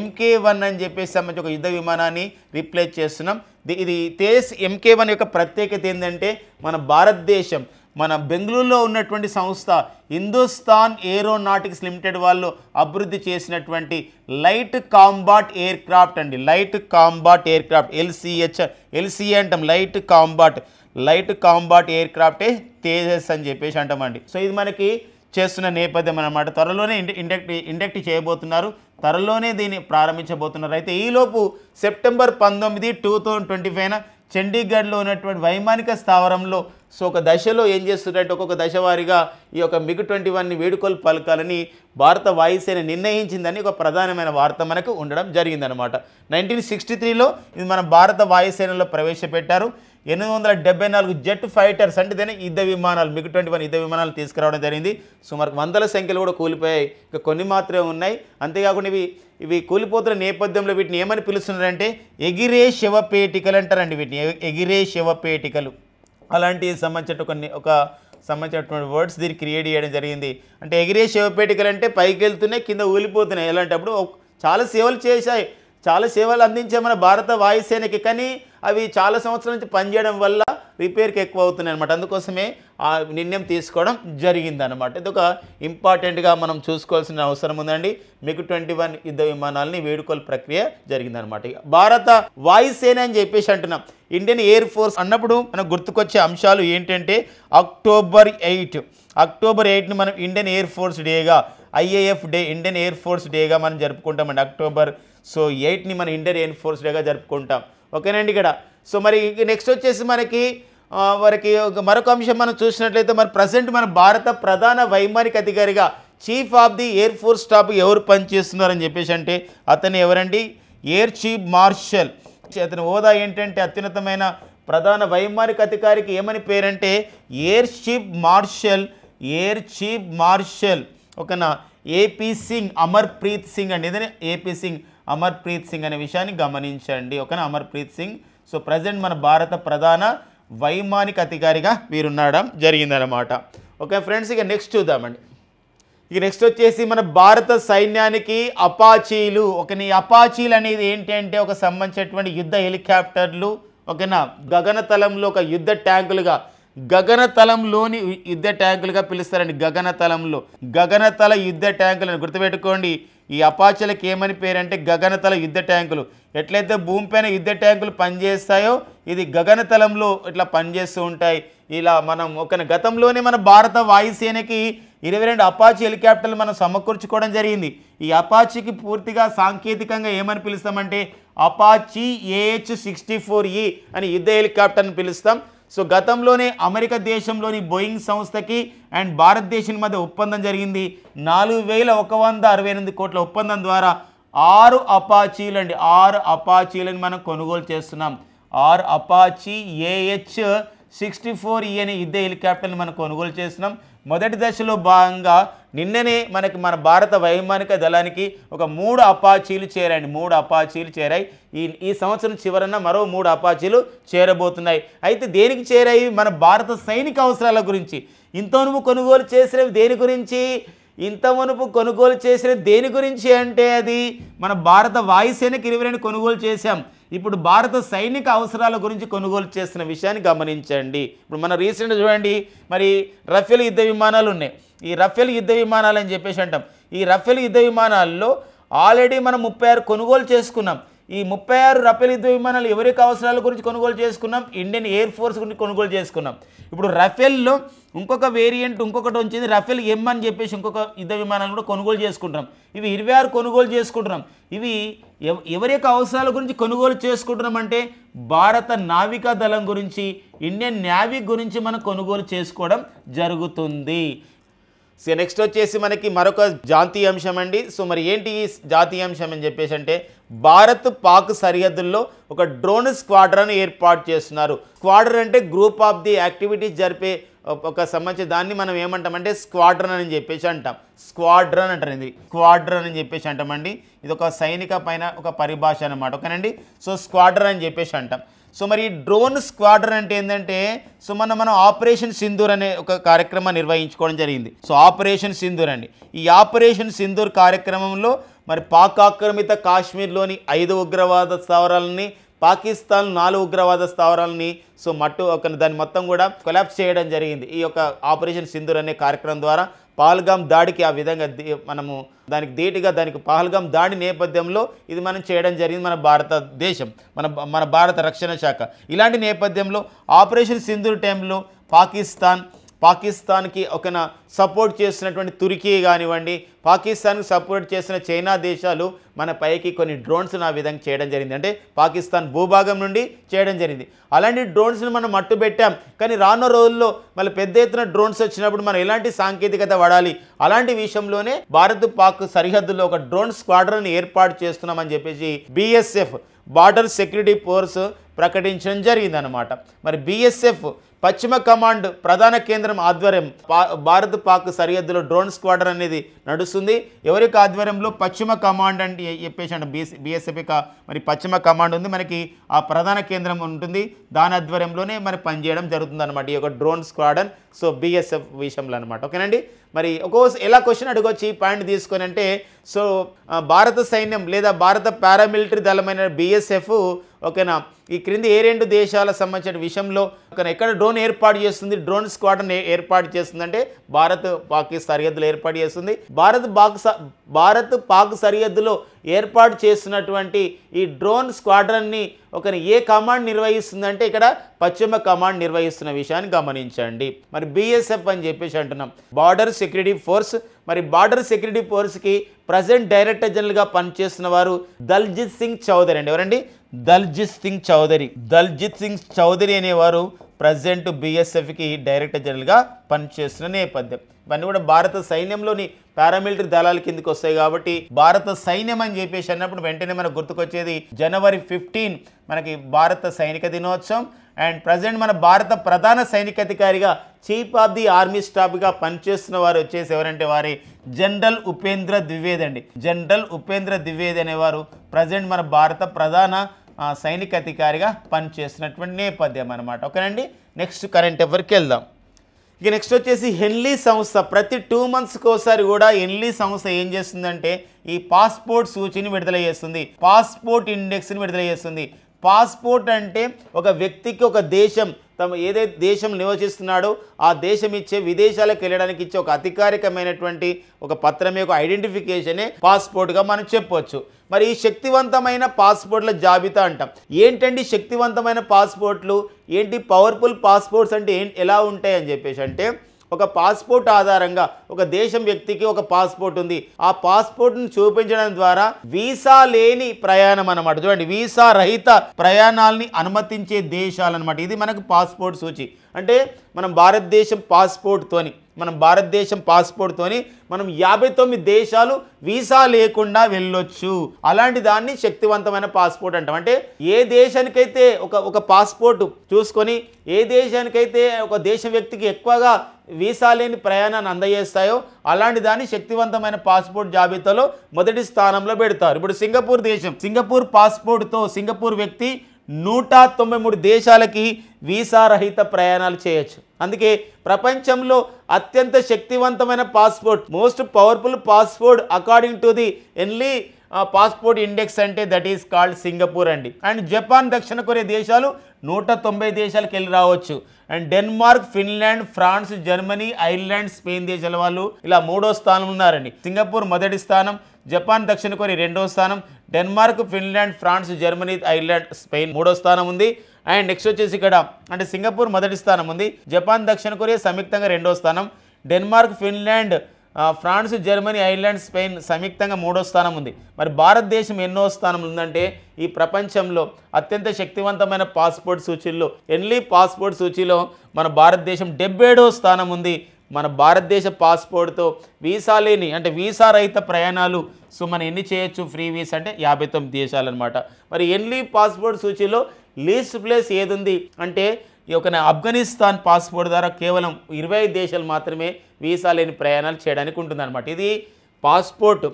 MK1 అని చెప్పేసి సంబంధించి ఒక యుద్ధ విమానాన్ని రిప్లేస్ చేస్తున్నాం. ఇది తేజస్ MK1 యొక్క ప్రత్యేకత ఏంటంటే మన భారతదేశం మన బెంగళూరులో ఉన్నటువంటి సంస్థ హిందుస్థాన్ ఏరోనాటిక్స్ లిమిటెడ్ వాళ్ళు అభివృద్ధి చేసినటువంటి లైట్ కాంబాట్ ఎయిర్ క్రాఫ్ట్ అండి. Light combat aircraft LCA అంటాం. లైట్ కాంబాట్ ఎయిర్ క్రాఫ్టే తేజస్ అని చెప్పేసి అంటామండి. సో ఇది మనకి చేస్తున్న నేపథ్యం అన్నమాట. త్వరలోనే ఇండక్ట్ చేయబోతున్నారు, త్వరలోనే దీన్ని ప్రారంభించబోతున్నారు. అయితే ఈలోపు సెప్టెంబర్ 19, 2025 చండీగఢ్లో ఉన్నటువంటి వైమానిక స్థావరంలో సో ఒక దశలో ఏం చేస్తున్నట్టు ఒక్కొక్క దశ వారీగా ఈ యొక్క MiG-21 వేడుకలు పలకాలని భారత వాయుసేన నిర్ణయించిందని ఒక ప్రధానమైన వార్త మనకు ఉండడం జరిగిందనమాట. 1963లో ఇది మన భారత వాయుసేనలో ప్రవేశపెట్టారు. 874 జెట్ ఫైటర్స్ అంటే దీని యుద్ధ విమానాలు MiG-21 యుద్ధ విమానాలు తీసుకురావడం జరిగింది. సుమారు వందల సంఖ్యలో కూడా కూలిపోయాయి, ఇక కొన్ని మాత్రమే ఉన్నాయి. అంతేకాకుండా ఇవి కూలిపోతున్న నేపథ్యంలో వీటిని ఏమని పిలుస్తున్నారంటే ఎగిరే శవపేటికలు అంటారండి. వీటిని ఎగిరే శవపేటికలు అలాంటి సంబంధించినటువంటి వర్డ్స్ దీన్ని క్రియేట్ చేయడం జరిగింది. అంటే ఎగిరే శవపేటికలు అంటే పైకి వెళ్తున్నాయి, కింద ఊలిపోతున్నాయి. ఎలాంటప్పుడు చాలా సేవలు చేశాయి, చాలా సేవలు అందించే మన భారత వాయుసేనకి, కానీ అవి చాలా సంవత్సరాల నుంచి పనిచేయడం వల్ల రిపేర్కి ఎక్కువ అవుతున్నాయి అనమాట. అందుకోసమే ఆ నిర్ణయం తీసుకోవడం జరిగిందనమాట. ఇది ఒక ఇంపార్టెంట్గా మనం చూసుకోవాల్సిన అవసరం ఉందండి. MiG-21 యుద్ధ విమానాలని వేడుకల ప్రక్రియ జరిగిందనమాట. భారత వాయుసేన అని చెప్పేసి అంటున్నాం. ఇండియన్ ఎయిర్ ఫోర్స్ అన్నప్పుడు మనకు గుర్తుకొచ్చే అంశాలు ఏంటంటే అక్టోబర్ 8ని మనం ఇండియన్ ఎయిర్ ఫోర్స్ డేగా, IAF day, Indian air force డేగా మనం జరుపుకుంటామండి. అక్టోబర్ 8ని మన ఇండియన్ ఎయిర్ ఫోర్స్ డేగా జరుపుకుంటాం. ఓకేనండి ఇక్కడ. సో మరి నెక్స్ట్ వచ్చేసి మనకి మరొక అంశం మనం చూసినట్లయితే మరి ప్రజెంట్ మన భారత ప్రధాన వైమానిక అధికారిగా chief of the air force staff ఎవరు పనిచేస్తున్నారని చెప్పేసి అంటే అతను ఎవరండి? Air chief marshal. అతని హోదా ఏంటంటే అత్యున్నతమైన ప్రధాన వైమానిక అధికారికి ఏమని పేరంటే ఎయిర్ చీఫ్ మార్షల్ ఓకేనా, AP సింగ్ అమర్ప్రీత్ సింగ్ అండి. ఇదే AP సింగ్ అమర్ప్రీత్ సింగ్ అనే విషయాన్ని గమనించండి. ఓకేనా, అమర్ప్రీత్ సింగ్. సో ప్రజెంట్ మన భారత ప్రధాన వైమానిక అధికారిగా వీరున్నడం జరిగిందనమాట. ఓకే ఫ్రెండ్స్, ఇక నెక్స్ట్ చూద్దామండి. ఇక నెక్స్ట్ వచ్చేసి మన భారత సైన్యానికి అపాచీలు. ఓకేనా, ఈ అపాచీలు అనేది ఏంటి అంటే ఒక సంబంధించినటువంటి యుద్ధ హెలికాప్టర్లు. ఓకేనా, గగనతలంలో ఒక యుద్ధ ట్యాంకులుగా, గగనతలంలోని యుద్ధ ట్యాంకులుగా పిలుస్తారండి. గగనతల యుద్ధ ట్యాంకులను గుర్తుపెట్టుకోండి. ఈ అపాచీలకు ఏమని పేరంటే గగనతల యుద్ధ ట్యాంకులు. ఎట్లయితే భూమిపైన యుద్ధ ట్యాంకులు పనిచేస్తాయో ఇది గగనతలంలో ఇట్లా పనిచేస్తూ ఉంటాయి. ఇలా మనం గతంలోనే మన భారత వాయుసేనకి 22 అపాచీ హెలికాప్టర్లు మనం సమకూర్చుకోవడం జరిగింది. ఈ అపాచీకి పూర్తిగా సాంకేతికంగా ఏమని పిలుస్తామంటే అపాచీ AH-64E అని యుద్ధ హెలికాప్టర్ని పిలుస్తాం. సో గతంలోనే అమెరికా దేశంలోని బోయింగ్ సంస్థకి అండ్ భారతదేశం మధ్య ఒప్పందం జరిగింది. 4168 కోట్ల ఒప్పందం ద్వారా 6 అపాచీలని మనం కొనుగోలు చేస్తున్నాం. ఆర్ అపాచీ AH-64E అనే యుద్ధ హెలికాప్టర్ని మనం కొనుగోలు చేస్తున్నాం. మొదటి దశలో భాగంగా నిన్ననే మనకి మన భారత వైమానిక దళానికి ఒక 3 అపాచీలు చేరాయండి. 3 అపాచీలు చేరాయి. ఈ సంవత్సరం చివరన మరో 3 అపాచీలు చేరబోతున్నాయి. అయితే దేనికి చేరాయి? మన భారత సైనిక అవసరాల గురించి. ఇంతవరకు కొనుగోలు చేసినవి దేని గురించి? దేని గురించి అంటే అది మన భారత వాయుసేనకి 22 కొనుగోలు చేశాం. ఇప్పుడు భారత సైనిక అవసరాల గురించి కొనుగోలు చేస్తున్న విషయాన్ని గమనించండి. ఇప్పుడు మన రీసెంట్గా చూడండి, మరి రఫేల్ యుద్ధ విమానాలు ఉన్నాయి. ఈ రఫేల్ యుద్ధ విమానాలు అని చెప్పేసి అంటాం. ఈ రఫేల్ యుద్ధ విమానాల్లో ఆల్రెడీ మనం 36 కొనుగోలు చేసుకున్నాం. ఈ 36 రఫేల్ యుద్ధ విమానాలు ఎవరికి అవసరాల గురించి కొనుగోలు చేసుకున్నాం? ఇండియన్ ఎయిర్ ఫోర్స్ గురించి కొనుగోలు చేసుకున్నాం. ఇప్పుడు రఫేల్లో ఇంకొక వేరియంట్ ఇంకొకటి వచ్చింది, రఫేల్ M అని చెప్పేసి ఇంకొక యుద్ధ విమానాలు కూడా కొనుగోలు చేసుకుంటున్నాం. ఇవి 26 కొనుగోలు చేసుకుంటున్నాం. ఇవి ఎవరి యొక్క అవసరాల గురించి కొనుగోలు చేసుకుంటున్నాం అంటే భారత నావికా దళం గురించి, ఇండియన్ నేవీ గురించి మనం కొనుగోలు చేసుకోవడం జరుగుతుంది. సో నెక్స్ట్ వచ్చేసి మనకి మరొక జాతీయ అంశం అండి. సో మరి ఏంటి ఈ జాతీయ అంశం అని చెప్పేసి అంటే భారత్ పాక్ సరిహద్దుల్లో ఒక డ్రోన్ స్క్వాడ్రన్ ఏర్పాటు చేస్తున్నారు. స్క్వాడ్రన్ అంటే గ్రూప్ ఆఫ్ ది యాక్టివిటీస్ జరిపే ఒక సంబంధించి దాన్ని మనం ఏమంటామంటే స్క్వాడ్రన్ అని చెప్పేసి అంటాం. స్క్వాడ్రన్ అంటారు, ఇది స్క్వాడ్రన్ అని చెప్పేసి అంటామండి. ఇది ఒక సైనిక పైన ఒక పరిభాష అన్నమాట, ఓకేనండి. సో స్క్వాడ్రన్ అని చెప్పేసి అంటాం. సో మరి డ్రోన్ స్క్వాడ్రన్ అంటే ఏంటంటే సో మనం ఆపరేషన్ సింధూర్ అనే ఒక కార్యక్రమం నిర్వహించుకోవడం జరిగింది. సో ఆపరేషన్ సింధూర్ అండి. ఈ ఆపరేషన్ సింధూర్ కార్యక్రమంలో మరి పాక్ ఆక్రమిత కాశ్మీర్లోని 5 ఉగ్రవాద స్థావరాలని, పాకిస్తాన్ 4 ఉగ్రవాద స్థావరాలని సో దాన్ని మొత్తం కూడా కొలాప్స్ చేయడం జరిగింది. ఈ యొక్క ఆపరేషన్ సింధూర్ అనే కార్యక్రమం ద్వారా పహల్గామ్ దాడికి ఆ విధంగా మనము దానికి పహల్గామ్ దాడి నేపథ్యంలో ఇది మనం చేయడం జరిగింది మన భారతదేశం, మన భారత రక్షణ శాఖ. ఇలాంటి నేపథ్యంలో ఆపరేషన్ సింధూర్ టైంలో పాకిస్తాన్కి ఒక సపోర్ట్ చేసినటువంటి తుర్కీ కానివ్వండి, పాకిస్తాన్కి సపోర్ట్ చేసిన చైనా దేశాలు మన పైకి కొన్ని డ్రోన్స్ను ఆ విధంగా చేయడం జరిగింది. అంటే పాకిస్తాన్ భూభాగం నుండి చేయడం జరిగింది. అలాంటి డ్రోన్స్ని మనం మట్టుబెట్టాం. కానీ రానున్న రోజుల్లో మళ్ళీ పెద్ద ఎత్తున డ్రోన్స్ వచ్చినప్పుడు మనం ఎలాంటి సాంకేతికత వాడాలి, అలాంటి విషయంలోనే భారత్ పాక్ సరిహద్దులో ఒక డ్రోన్ స్క్వాడ్రన్ ఏర్పాటు చేస్తున్నామని చెప్పేసి BSF బార్డర్ సెక్యూరిటీ ఫోర్స్ ప్రకటించడం జరిగిందనమాట. మరి BSF పశ్చిమ కమాండ్ ప్రధాన కేంద్రం ఆధ్వర్యం భారత్ పాక్ సరిహద్దులో డ్రోన్ స్క్వాడ్రన్ అనేది నడుస్తుంది. ఎవరికి ఆధ్వర్యంలో? పశ్చిమ కమాండ్ అంటే చెప్పేసి అంటే BSF మరి పశ్చిమ కమాండ్ ఉంది, మనకి ఆ ప్రధాన కేంద్రం ఉంటుంది, దాని ఆధ్వర్యంలోనే మరి పనిచేయడం జరుగుతుంది అనమాట ఈ యొక్క డ్రోన్ స్క్వాడ్రన్. సో BSF విషయంలో అనమాట, ఓకేనండి. మరి ఎలా క్వశ్చన్ అడగొచ్చు ఈ పాయింట్ తీసుకొని అంటే సో భారత సైన్యం లేదా భారత పారామిలిటరీ దళమైన BSF ఓకేనా ఈ క్రింది ఏ 2 దేశాల సంబంధించిన విషయంలో ఎక్కడ డ్రోన్ ఏర్పాటు చేస్తుంది, డ్రోన్ స్క్వాడ్రన్ ఏర్పాటు చేస్తుందంటే భారత్ పాక్ సరిహద్దులో ఏర్పాటు చేస్తుంది. భారత్ పాక్ సరిహద్దులో ఏర్పాటు చేస్తున్నటువంటి ఈ డ్రోన్ స్క్వాడ్రన్ని ఏ కమాండ్ నిర్వహిస్తుందంటే ఇక్కడ పశ్చిమ కమాండ్ నిర్వహిస్తున్న విషయాన్ని గమనించండి. మరి BSF అని చెప్పేసి అంటున్నాం, బార్డర్ సెక్యూరిటీ ఫోర్స్. మరి బార్డర్ సెక్యూరిటీ ఫోర్స్కి ప్రజెంట్ డైరెక్టర్ జనరల్గా పనిచేస్తున్న వారు దల్జిత్ సింగ్ చౌదరి అండి. ఎవరండి? దల్జిత్ సింగ్ చౌదరి అనేవారు ప్రజెంట్ BSFకి డైరెక్టర్ జనరల్గా పనిచేస్తున్న నేపథ్యం. ఇవన్నీ కూడా భారత సైన్యంలోని పారామిలిటరీ దళాల కిందకి వస్తాయి కాబట్టి భారత సైన్యం అని చెప్పేసి అన్నప్పుడు వెంటనే మనకు గుర్తుకొచ్చేది జనవరి 15 మనకి భారత సైనిక దినోత్సవం. అండ్ ప్రజెంట్ మన భారత ప్రధాన సైనికాధికారిగా చీఫ్ ఆఫ్ ది ఆర్మీ స్టాఫ్గా పనిచేస్తున్న వారు వచ్చేసి ఎవరంటే వారి జనరల్ ఉపేంద్ర ద్వివేది అండి. జనరల్ ఉపేంద్ర ద్వివేది అనేవారు ప్రజెంట్ మన భారత ప్రధాన సైనిక అధికారిగా పనిచేస్తున్నటువంటి నేపథ్యం అనమాట, ఓకేనండి. నెక్స్ట్ కరెంట్ అఫైర్కి వెళ్దాం. ఇక నెక్స్ట్ వచ్చేసి హెన్లీ సంస్థ ప్రతి 2 monthsకి ఒకసారి కూడా హెన్లీ సంస్థ ఏం చేస్తుందంటే ఈ పాస్పోర్ట్ సూచిని విడుదల చేస్తుంది, పాస్పోర్ట్ ఇండెక్స్ని విడుదల చేస్తుంది. పాస్పోర్ట్ అంటే ఒక వ్యక్తికి ఒక దేశం ఏదైతే దేశం నివసిస్తున్నాడో ఆ దేశం ఇచ్చే విదేశాలకు వెళ్ళడానికి ఇచ్చే ఒక అధికారికమైనటువంటి ఒక పత్రమే, ఒక ఐడెంటిఫికేషనే పాస్పోర్ట్గా మనం చెప్పవచ్చు. మరి ఈ శక్తివంతమైన పాస్పోర్ట్ల జాబితా అంటాం. ఏంటండి శక్తివంతమైన పాస్పోర్ట్లు? ఏంటి పవర్ఫుల్ పాస్పోర్ట్స్ అంటే ఎలా ఉంటాయి అని చెప్పేసి అంటే ఒక పాస్పోర్ట్ ఆధారంగా ఒక దేశం వ్యక్తికి ఒక పాస్పోర్ట్ ఉంది, ఆ పాస్పోర్ట్ను చూపించడం ద్వారా వీసా లేని ప్రయాణం అన్నమాట. చూడండి, వీసా రహిత ప్రయాణాలని అనుమతించే దేశాలు అన్నమాట. ఇది మనకు పాస్పోర్ట్ సూచి. అంటే మనం భారతదేశం పాస్పోర్ట్తోని మనం 59 దేశాలు వీసా లేకుండా వెళ్ళొచ్చు. అలాంటి దాన్ని శక్తివంతమైన పాస్పోర్ట్ అంటాం. అంటే ఏ దేశానికైతే ఒక పాస్పోర్ట్ చూసుకొని ఏ దేశానికైతే ఒక దేశ వ్యక్తికి ఎక్కువగా వీసా లేని ప్రయాణాన్ని అందజేస్తాయో అలాంటి దాన్ని శక్తివంతమైన పాస్పోర్ట్ జాబితాలో మొదటి స్థానంలో పెడతారు. ఇప్పుడు సింగపూర్ దేశం, సింగపూర్ పాస్పోర్ట్తో సింగపూర్ వ్యక్తి 193 దేశాలకి వీసా రహిత ప్రయాణాలు చేయొచ్చు. అందుకే ప్రపంచంలో అత్యంత శక్తివంతమైన passport, most powerful passport according to the Henley passport index అంటే దట్ ఈస్ కాల్డ్ సింగపూర్ అండి. అండ్ జపాన్, దక్షిణ కొరియా దేశాలు 190 దేశాలకు వెళ్ళి రావచ్చు. And Denmark, Finland, France, Germany, Ireland, Spain దేశాల వాళ్ళు ఇలా 3వ స్థానం ఉన్నారండి. సింగపూర్ మొదటి స్థానం, జపాన్, దక్షిణ కొరియా 2వ స్థానం, Denmark, Finland, France, Germany, Ireland, Spain 3వ స్థానం ఉంది. అండ్ నెక్స్ట్ వచ్చేసి ఇక్కడ అంటే సింగపూర్ మొదటి స్థానం ఉంది, జపాన్, దక్షిణ కొరియా సంయుక్తంగా 2వ స్థానం, Denmark, Finland, France, Germany, Ireland, Spain సంయుక్తంగా 3వ స్థానం ఉంది. మరి భారతదేశం ఎన్నో స్థానం ఉందంటే ఈ ప్రపంచంలో అత్యంత శక్తివంతమైన పాస్పోర్ట్ సూచీల్లో ఎన్లీ పాస్పోర్ట్ సూచీలో మన భారతదేశం 77వ స్థానం ఉంది. మన భారతదేశ పాస్పోర్ట్తో వీసా లేని అంటే వీసా రహిత ప్రయాణాలు సో మనం ఎన్ని చేయొచ్చు ఫ్రీ వీసా అంటే 59 దేశాలు అనమాట. మరి ఎన్లీ పాస్పోర్ట్ సూచీలో లీస్ట్ ప్లేస్ ఏది ఉంది అంటే ఈ యొక్క ఆఫ్ఘనిస్తాన్ పాస్పోర్ట్ ద్వారా కేవలం 25 దేశాలు మాత్రమే వీసా లేని ప్రయాణాలు చేయడానికి ఉంటుందన్నమాట. ఇది పాస్పోర్ట్.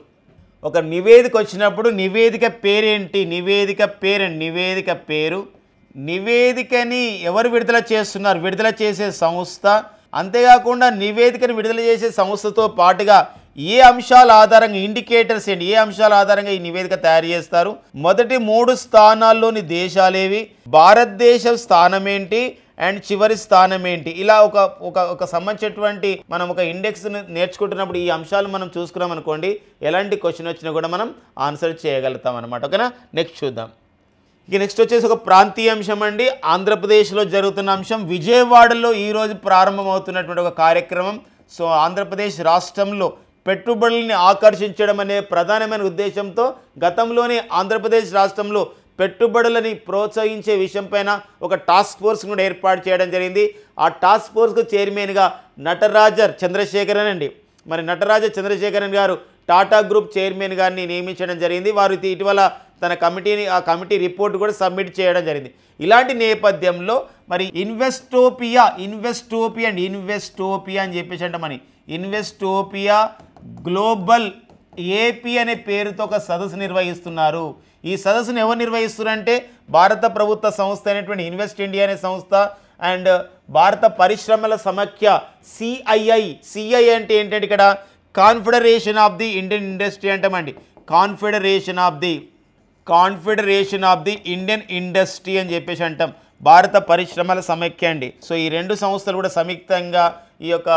ఒక నివేదిక వచ్చినప్పుడు నివేదిక పేరేంటి, నివేదిక పేరు, నివేదికని ఎవరు విడుదల చేస్తున్నారు, విడుదల చేసే సంస్థ, అంతేకాకుండా నివేదికను విడుదల చేసే సంస్థతో పాటుగా ఏ అంశాల ఆధారంగా ఇండికేటర్స్ ఏంటి, ఏ అంశాల ఆధారంగా ఈ నివేదిక తయారు చేస్తారు, మొదటి 3 స్థానాల్లోని దేశాలేవి, భారతదేశం స్థానం ఏంటి అండ్ చివరి స్థానం ఏంటి, ఇలా ఒక సంబంధించినటువంటి మనం ఒక ఇండెక్స్ నేర్చుకుంటున్నప్పుడు ఈ అంశాలు మనం చూసుకున్నాం అనుకోండి, ఎలాంటి క్వశ్చన్ వచ్చినా కూడా మనం ఆన్సర్ చేయగలుగుతాం అనమాట. ఓకేనా, నెక్స్ట్ చూద్దాం. ఇక నెక్స్ట్ వచ్చేసి ఒక ప్రాంతీయ అంశం అండి. ఆంధ్రప్రదేశ్లో జరుగుతున్న అంశం, విజయవాడలో ఈరోజు ప్రారంభమవుతున్నటువంటి ఒక కార్యక్రమం. సో ఆంధ్రప్రదేశ్ రాష్ట్రంలో పెట్టుబడుల్ని ఆకర్షించడం అనే ప్రధానమైన ఉద్దేశంతో గతంలోనే ఆంధ్రప్రదేశ్ రాష్ట్రంలో పెట్టుబడులని ప్రోత్సహించే విషయంపైన ఒక టాస్క్ ఫోర్స్ కూడా ఏర్పాటు చేయడం జరిగింది. ఆ టాస్క్ ఫోర్స్కు చైర్మన్గా నటరాజ చంద్రశేఖరన్ అండి. మరి నటరాజ చంద్రశేఖరన్ గారు టాటా గ్రూప్ చైర్మన్ గారిని నియమించడం జరిగింది. వారు ఇటీవల తన ఆ కమిటీ రిపోర్ట్ కూడా సబ్మిట్ చేయడం జరిగింది. ఇలాంటి నేపథ్యంలో మరి ఇన్వెస్టోపియా అని చెప్పేసి అంటామని ఇన్వెస్టోపియా గ్లోబల్ ఏపీ అనే పేరుతో ఒక సదస్సు నిర్వహిస్తున్నారు. ఈ సదస్సును ఎవరు నిర్వహిస్తున్నారంటే భారత ప్రభుత్వ సంస్థ అయినటువంటి ఇన్వెస్ట్ ఇండియా అనే సంస్థ అండ్ భారత పరిశ్రమల సమాఖ్య సిఐఐ అంటే ఏంటంటే ఇక్కడ confederation of the Indian industry అంటామండి. Confederation of the Indian industry అని చెప్పేసి అంటాం. భారత పరిశ్రమల సమాఖ్య అండి. సో ఈ 2 సంస్థలు కూడా సంయుక్తంగా ఈ యొక్క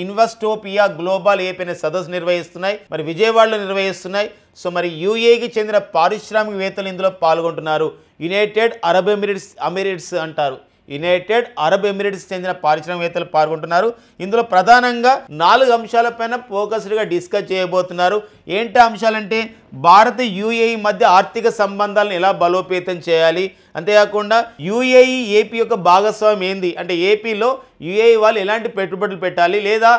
ఇన్వెస్టోపియా గ్లోబల్ ఏపీ అనే సదస్సు నిర్వహిస్తున్నాయి. మరి విజయవాడలో నిర్వహిస్తున్నాయి. సో మరి యూఏఈకి చెందిన పారిశ్రామికవేత్తలు ఇందులో పాల్గొంటున్నారు. యునైటెడ్ అరబ్ ఎమిరేట్స్ అంటారు. యునైటెడ్ అరబ్ ఎమిరేట్స్ చెందిన పారిశ్రామికవేత్తలు పాల్గొంటున్నారు. ఇందులో ప్రధానంగా 4 అంశాలపైన ఫోకస్డ్గా డిస్కస్ చేయబోతున్నారు. ఏంటి అంశాలంటే భారత్ యూఏఈ మధ్య ఆర్థిక సంబంధాలను ఎలా బలోపేతం చేయాలి, అంతేకాకుండా యూఏఈ ఏపీ యొక్క భాగస్వామ్యం ఏంది, అంటే ఏపీలో యూఏఈ వాళ్ళు ఎలాంటి పెట్టుబడులు పెట్టాలి, లేదా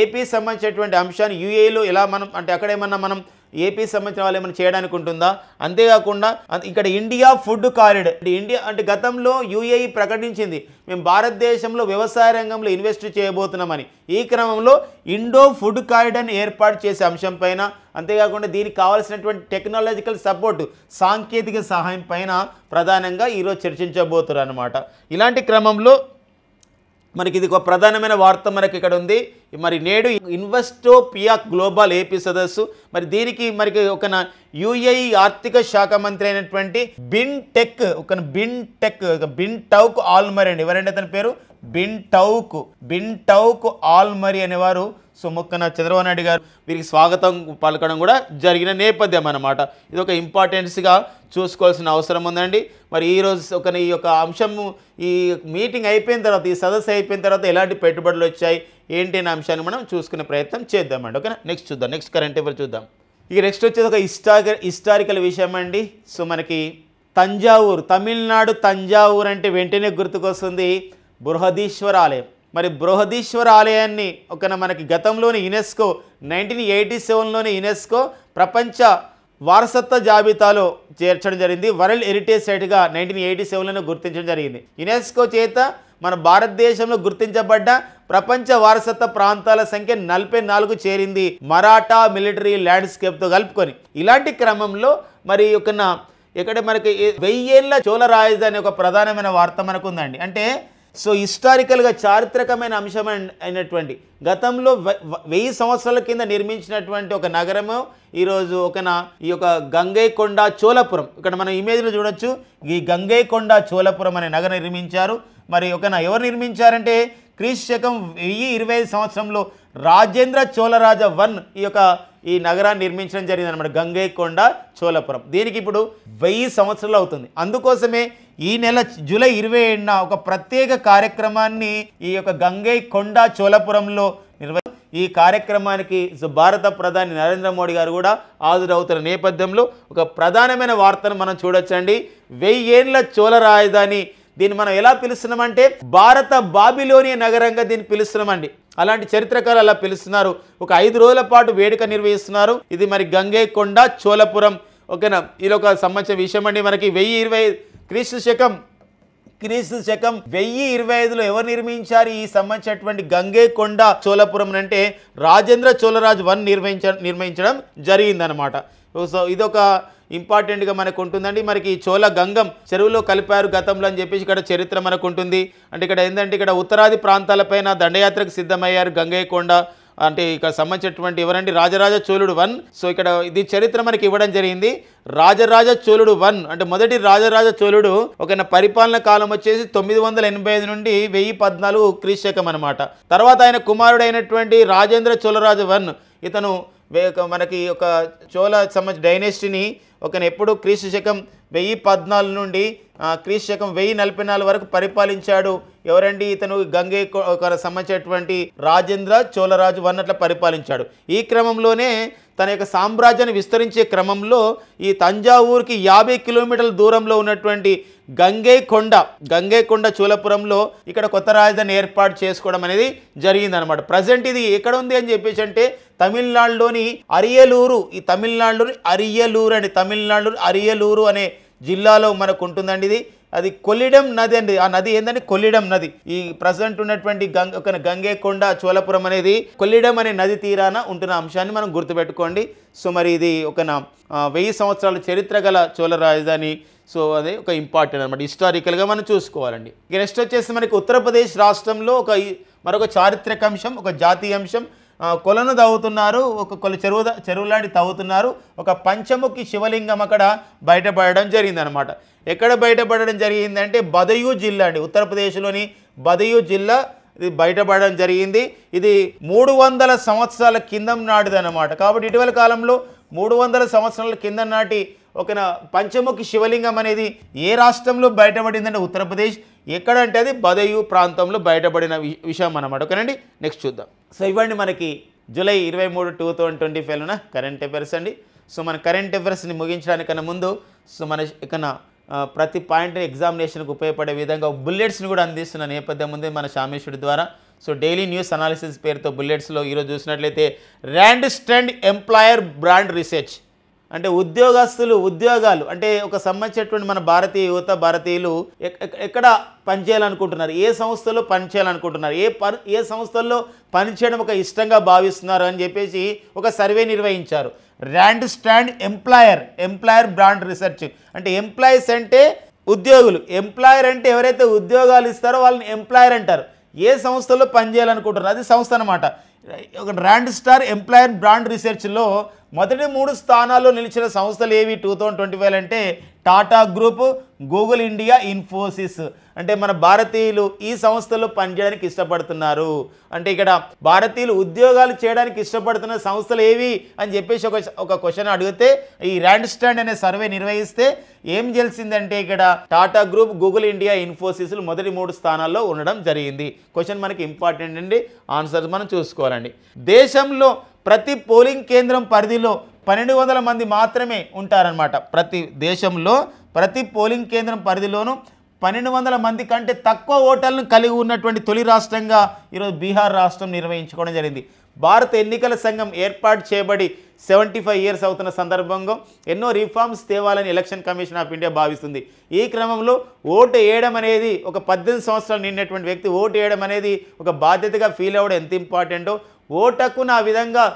ఏపీ సంబంధించినటువంటి అంశాన్ని యూఏఈలో ఎలా మనం అంటే అక్కడేమన్నా మనం ఏపీ సంబంధించిన వాళ్ళు ఏమైనా చేయడానికి ఉంటుందా, అంతేకాకుండా ఇక్కడ ఇండియా ఫుడ్ కారిడార్ ఇండియా అంటే గతంలో యూఏఈ ప్రకటించింది మేము భారతదేశంలో వ్యవసాయ రంగంలో ఇన్వెస్ట్ చేయబోతున్నామని. ఈ క్రమంలో ఇండో ఫుడ్ కారిడార్ని ఏర్పాటు చేసే అంశం పైన, అంతేకాకుండా దీనికి కావాల్సినటువంటి టెక్నాలజికల్ సపోర్ట్ సాంకేతిక సహాయం పైన ప్రధానంగా ఈరోజు చర్చించబోతున్నారు అన్నమాట. ఇలాంటి క్రమంలో మనకి ఇది ఒక ప్రధానమైన వార్త మనకి ఇక్కడ ఉంది. మరి నేడు ఇన్వెస్టోపియా గ్లోబల్ ఏపీ సదస్సు, మరి దీనికి మరి ఒక యూఏఈ ఆర్థిక శాఖ మంత్రి అయినటువంటి బిన్ టౌక్ ఆల్మరీ అండి. ఎవరంటే అతని పేరు బిన్ టౌక్ ఆల్మరీ అనేవారు సో మొక్కన చంద్రబాబు నాయుడు గారు వీరికి స్వాగతం పలకడం కూడా జరిగిన నేపథ్యం అన్నమాట. ఇది ఒక ఇంపార్టెన్స్గా చూసుకోవాల్సిన అవసరం ఉందండి. మరి ఈరోజు ఈ యొక్క అంశము ఈ మీటింగ్ అయిపోయిన తర్వాత, ఈ సదస్సు అయిపోయిన తర్వాత ఎలాంటి పెట్టుబడులు వచ్చాయి ఏంటి అనే అంశాన్ని మనం చూసుకునే ప్రయత్నం చేద్దామండి. ఓకేనా, నెక్స్ట్ చూద్దాం. నెక్స్ట్ కరెంట్ అఫైర్ చూద్దాం. ఇక నెక్స్ట్ వచ్చేది ఒక హిస్టారికల్ విషయం అండి. సో మనకి తంజావూరు, తమిళనాడు తంజావూరు అంటే వెంటనే గుర్తుకొస్తుంది బృహదీశ్వర ఆలయం. మరి బృహదీశ్వర ఆలయాన్ని మనకి గతంలోని యునెస్కో 1987లోని యునెస్కో ప్రపంచ వారసత్వ జాబితాలో చేర్చడం జరిగింది. వరల్డ్ హెరిటేజ్ సైట్గా 1987లోనే గుర్తించడం జరిగింది. యునెస్కో చేత మన భారతదేశంలో గుర్తించబడ్డ ప్రపంచ వారసత్వ ప్రాంతాల సంఖ్య 44 చేరింది, మరాఠా మిలిటరీ ల్యాండ్స్కేప్తో కలుపుకొని. ఇలాంటి క్రమంలో మరి ఇక్కడ మనకి 1000 ఏళ్ల చోళ రాజధాని ఒక ప్రధానమైన వార్త మనకు ఉందండి. అంటే సో హిస్టారికల్గా చారిత్రకమైన అంశం అయినటువంటి గతంలో 1000 సంవత్సరాల కింద నిర్మించినటువంటి ఒక నగరము ఈరోజు ఈ యొక్క గంగైకొండ చోళపురం. ఇక్కడ మనం ఇమేజ్లో చూడొచ్చు. ఈ గంగైకొండ చోళపురం అనే నగరం నిర్మించారు. మరి ఎవరు నిర్మించారంటే క్రీస్తు 1025 సంవత్సరంలో రాజేంద్ర చోళరాజ 1 ఈ నగరాన్ని నిర్మించడం జరిగింది అనమాట, గంగైకొండ చోళపురం. దీనికి ఇప్పుడు 1000 సంవత్సరాలు అవుతుంది. అందుకోసమే ఈ నెల జూలై 27న ఒక ప్రత్యేక కార్యక్రమాన్ని ఈ యొక్క గంగైకొండ చోళపురంలో ఈ కార్యక్రమానికి భారత ప్రధాని నరేంద్ర మోడీ గారు కూడా హాజరవుతున్న నేపథ్యంలో ఒక ప్రధానమైన వార్తను మనం చూడొచ్చండి. 1000 ఏళ్ల చోళ రాజధాని, దీన్ని మనం ఎలా పిలుస్తున్నామంటే భారత బాబిలోనియా నగరంగా దీన్ని పిలుస్తున్నామండి. అలాంటి చరిత్రకారులు అలా పిలుస్తున్నారు. ఒక 5 రోజుల పాటు వేడుక నిర్వహిస్తున్నారు. ఇది మరి గంగైకొండ చోళపురం. ఓకేనా, ఇది ఒక సంబంధించిన విషయం అండి. మనకి 1025 క్రీస్తు శకం 1025లో ఎవరు నిర్మించారు ఈ సంబంధించినటువంటి గంగైకొండ చోళపురం అంటే రాజేంద్ర చోళరాజు 1 నిర్మించడం జరిగిందనమాట. సో ఇదొక ఇంపార్టెంట్గా మనకు ఉంటుందండి. మనకి చోళ గంగం చెరువులో కలిపారు గతంలో అని చెప్పేసి ఇక్కడ చరిత్ర మనకు ఉంటుంది. అంటే ఇక్కడ ఏంటంటే ఇక్కడ ఉత్తరాది ప్రాంతాలపైన దండయాత్రకు సిద్ధమయ్యారు గంగైకొండ అంటే ఇక్కడ సంబంధించినటువంటి ఎవరండి రాజరాజ చోళుడు 1. సో ఇక్కడ ఇది చరిత్ర మనకి ఇవ్వడం జరిగింది. రాజరాజ చోళుడు 1 అంటే మొదటి రాజరాజ చోళుడు పరిపాలన కాలం వచ్చేసి 985 నుండి 1014 క్రీస్తు శకం అనమాట. తర్వాత ఆయన కుమారుడైనటువంటి రాజేంద్ర చోళరాజు 1 ఇతను మనకి ఒక చోళ సంబంధించిన డైనెస్టీని ఎప్పుడు క్రీస్తు శకం 1014 నుండి క్రీస్తు శకం 1044 వరకు పరిపాలించాడు. ఎవరండి ఇతను గంగైకొండ సంబంధించినటువంటి రాజేంద్ర చోళరాజు 1 అట్లా పరిపాలించాడు. ఈ క్రమంలోనే తన యొక్క సామ్రాజ్యాన్ని విస్తరించే క్రమంలో ఈ తంజావూరుకి 50 కిలోమీటర్ల దూరంలో ఉన్నటువంటి గంగైకొండ చోళపురంలో ఇక్కడ కొత్త రాజధాని ఏర్పాటు చేసుకోవడం అనేది జరిగిందనమాట. ప్రజెంట్ ఇది ఎక్కడ ఉంది అని చెప్పేసి అంటే తమిళనాడులోని అరియలూరు, ఈ తమిళనాడులోని అరియలూరు అనే జిల్లాలో మనకు ఉంటుందండి. ఇది అది కొల్లిడం నది అండి. ఆ నది ఏంటంటే కొల్లిడం నది. ఈ ప్రజెంట్ ఉన్నటువంటి గంగైకొండ చోళపురం అనేది కొల్లిడం అనే నది తీరాన ఉంటున్న అంశాన్ని మనం గుర్తుపెట్టుకోండి. సో మరి ఇది 1000 సంవత్సరాల చరిత్ర గల చోళ రాజధాని. సో అదే ఒక ఇంపార్టెంట్ అనమాట, హిస్టారికల్గా మనం చూసుకోవాలండి. నెక్స్ట్ వచ్చేసి మనకి ఉత్తరప్రదేశ్ రాష్ట్రంలో మరొక చారిత్రక అంశం, ఒక జాతీయ అంశం. కొలను తవ్వుతున్నారు, చెరువు లాంటి తవ్వుతున్నారు. ఒక పంచముఖి శివలింగం అక్కడ బయటపడడం జరిగిందనమాట. ఎక్కడ బయటపడడం జరిగిందంటే బదయూ జిల్లా అండి, ఉత్తరప్రదేశ్లోని బదయూ జిల్లా ఇది బయటపడడం జరిగింది. ఇది 300 సంవత్సరాల కిందం నాటిదన్నమాట. కాబట్టి ఇటీవల కాలంలో 300 సంవత్సరాల కింద నాటి పంచముఖి శివలింగం అనేది ఏ రాష్ట్రంలో బయటపడిందంటే ఉత్తరప్రదేశ్. ఎక్కడంటే అది బదయూ ప్రాంతంలో బయటపడిన విషయం అన్నమాట. ఓకేనండి, నెక్స్ట్ చూద్దాం. సో ఇవ్వండి మనకి జూలై 23, 2025 కరెంట్ అఫైర్స్ అండి. సో మన కరెంట్ అఫైర్స్ని ముగించడానికన్నా ముందు సో మన ప్రతి పాయింట్ ఎగ్జామినేషన్కి ఉపయోగపడే విధంగా బుల్లెట్స్ని కూడా అందిస్తున్న నేపథ్యం ఉంది మన శామేశ్వరి ద్వారా. సో డైలీ న్యూస్ అనాలిసిస్ పేరుతో బుల్లెట్స్లో ఈరోజు చూసినట్లయితే rand strand employer brand research అంటే ఉద్యోగాలు అంటే ఒక సంబంధించినటువంటి మన భారతీయులు ఎక్కడ పనిచేయాలనుకుంటున్నారు, ఏ సంస్థలో పనిచేయాలనుకుంటున్నారు, ఏ సంస్థల్లో పనిచేయడం ఒక ఇష్టంగా భావిస్తున్నారు అని చెప్పేసి ఒక సర్వే నిర్వహించారు. Rand strand employer brand research అంటే ఎంప్లాయీస్ అంటే ఉద్యోగులు, ఎంప్లాయర్ అంటే ఎవరైతే ఉద్యోగాలు ఇస్తారో వాళ్ళని ఎంప్లాయర్ అంటారు. ఏ సంస్థలో పనిచేయాలనుకుంటున్నారు అది సంస్థ అనమాట. ఒక ర్యాండ్ స్టార్ ఎంప్లాయర్ బ్రాండ్ రీసెర్చ్లో మొదటి 3 స్థానాల్లో నిలిచిన సంస్థలు ఏవి 2025 అంటే Tata group, Google India, Infosys. అంటే మన భారతీయులు ఈ సంస్థల్లో పనిచేయడానికి ఇష్టపడుతున్నారు. అంటే ఇక్కడ భారతీయులు ఉద్యోగాలు చేయడానికి ఇష్టపడుతున్న సంస్థలు ఏవి అని చెప్పేసి ఒక క్వశ్చన్ అడిగితే ఈ ర్యాండ్ స్టాండ్ అనే సర్వే నిర్వహిస్తే ఏం తెలిసిందంటే ఇక్కడ టాటా గ్రూప్, గూగుల్ ఇండియా, ఇన్ఫోసిస్లు మొదటి 3 స్థానాల్లో ఉండడం జరిగింది. క్వశ్చన్ మనకి ఇంపార్టెంట్ అండి, ఆన్సర్ మనం చూసుకోవాలండి. దేశంలో ప్రతి పోలింగ్ కేంద్రం పరిధిలో 1200 మంది మాత్రమే ఉంటారనమాట. దేశంలో ప్రతి పోలింగ్ కేంద్రం పరిధిలోనూ 1200 మంది కంటే తక్కువ ఓటర్లను కలిగి ఉన్నటువంటి తొలి రాష్ట్రంగా ఈరోజు బీహార్ రాష్ట్రం నిర్వహించుకోవడం జరిగింది. భారత ఎన్నికల సంఘం ఏర్పాటు చేయబడి 75 ఇయర్స్ అవుతున్న సందర్భంగా ఎన్నో రిఫార్మ్స్ తేవాలని ఎలక్షన్ కమిషన్ ఆఫ్ ఇండియా భావిస్తుంది. ఈ క్రమంలో ఓటు వేయడం అనేది ఒక 18 సంవత్సరాలు నిండినటువంటి వ్యక్తి ఓటు వేయడం అనేది ఒక బాధ్యతగా ఫీల్ అవ్వడం ఎంత ఇంపార్టెంటో, ఓటు హక్కును ఆ విధంగా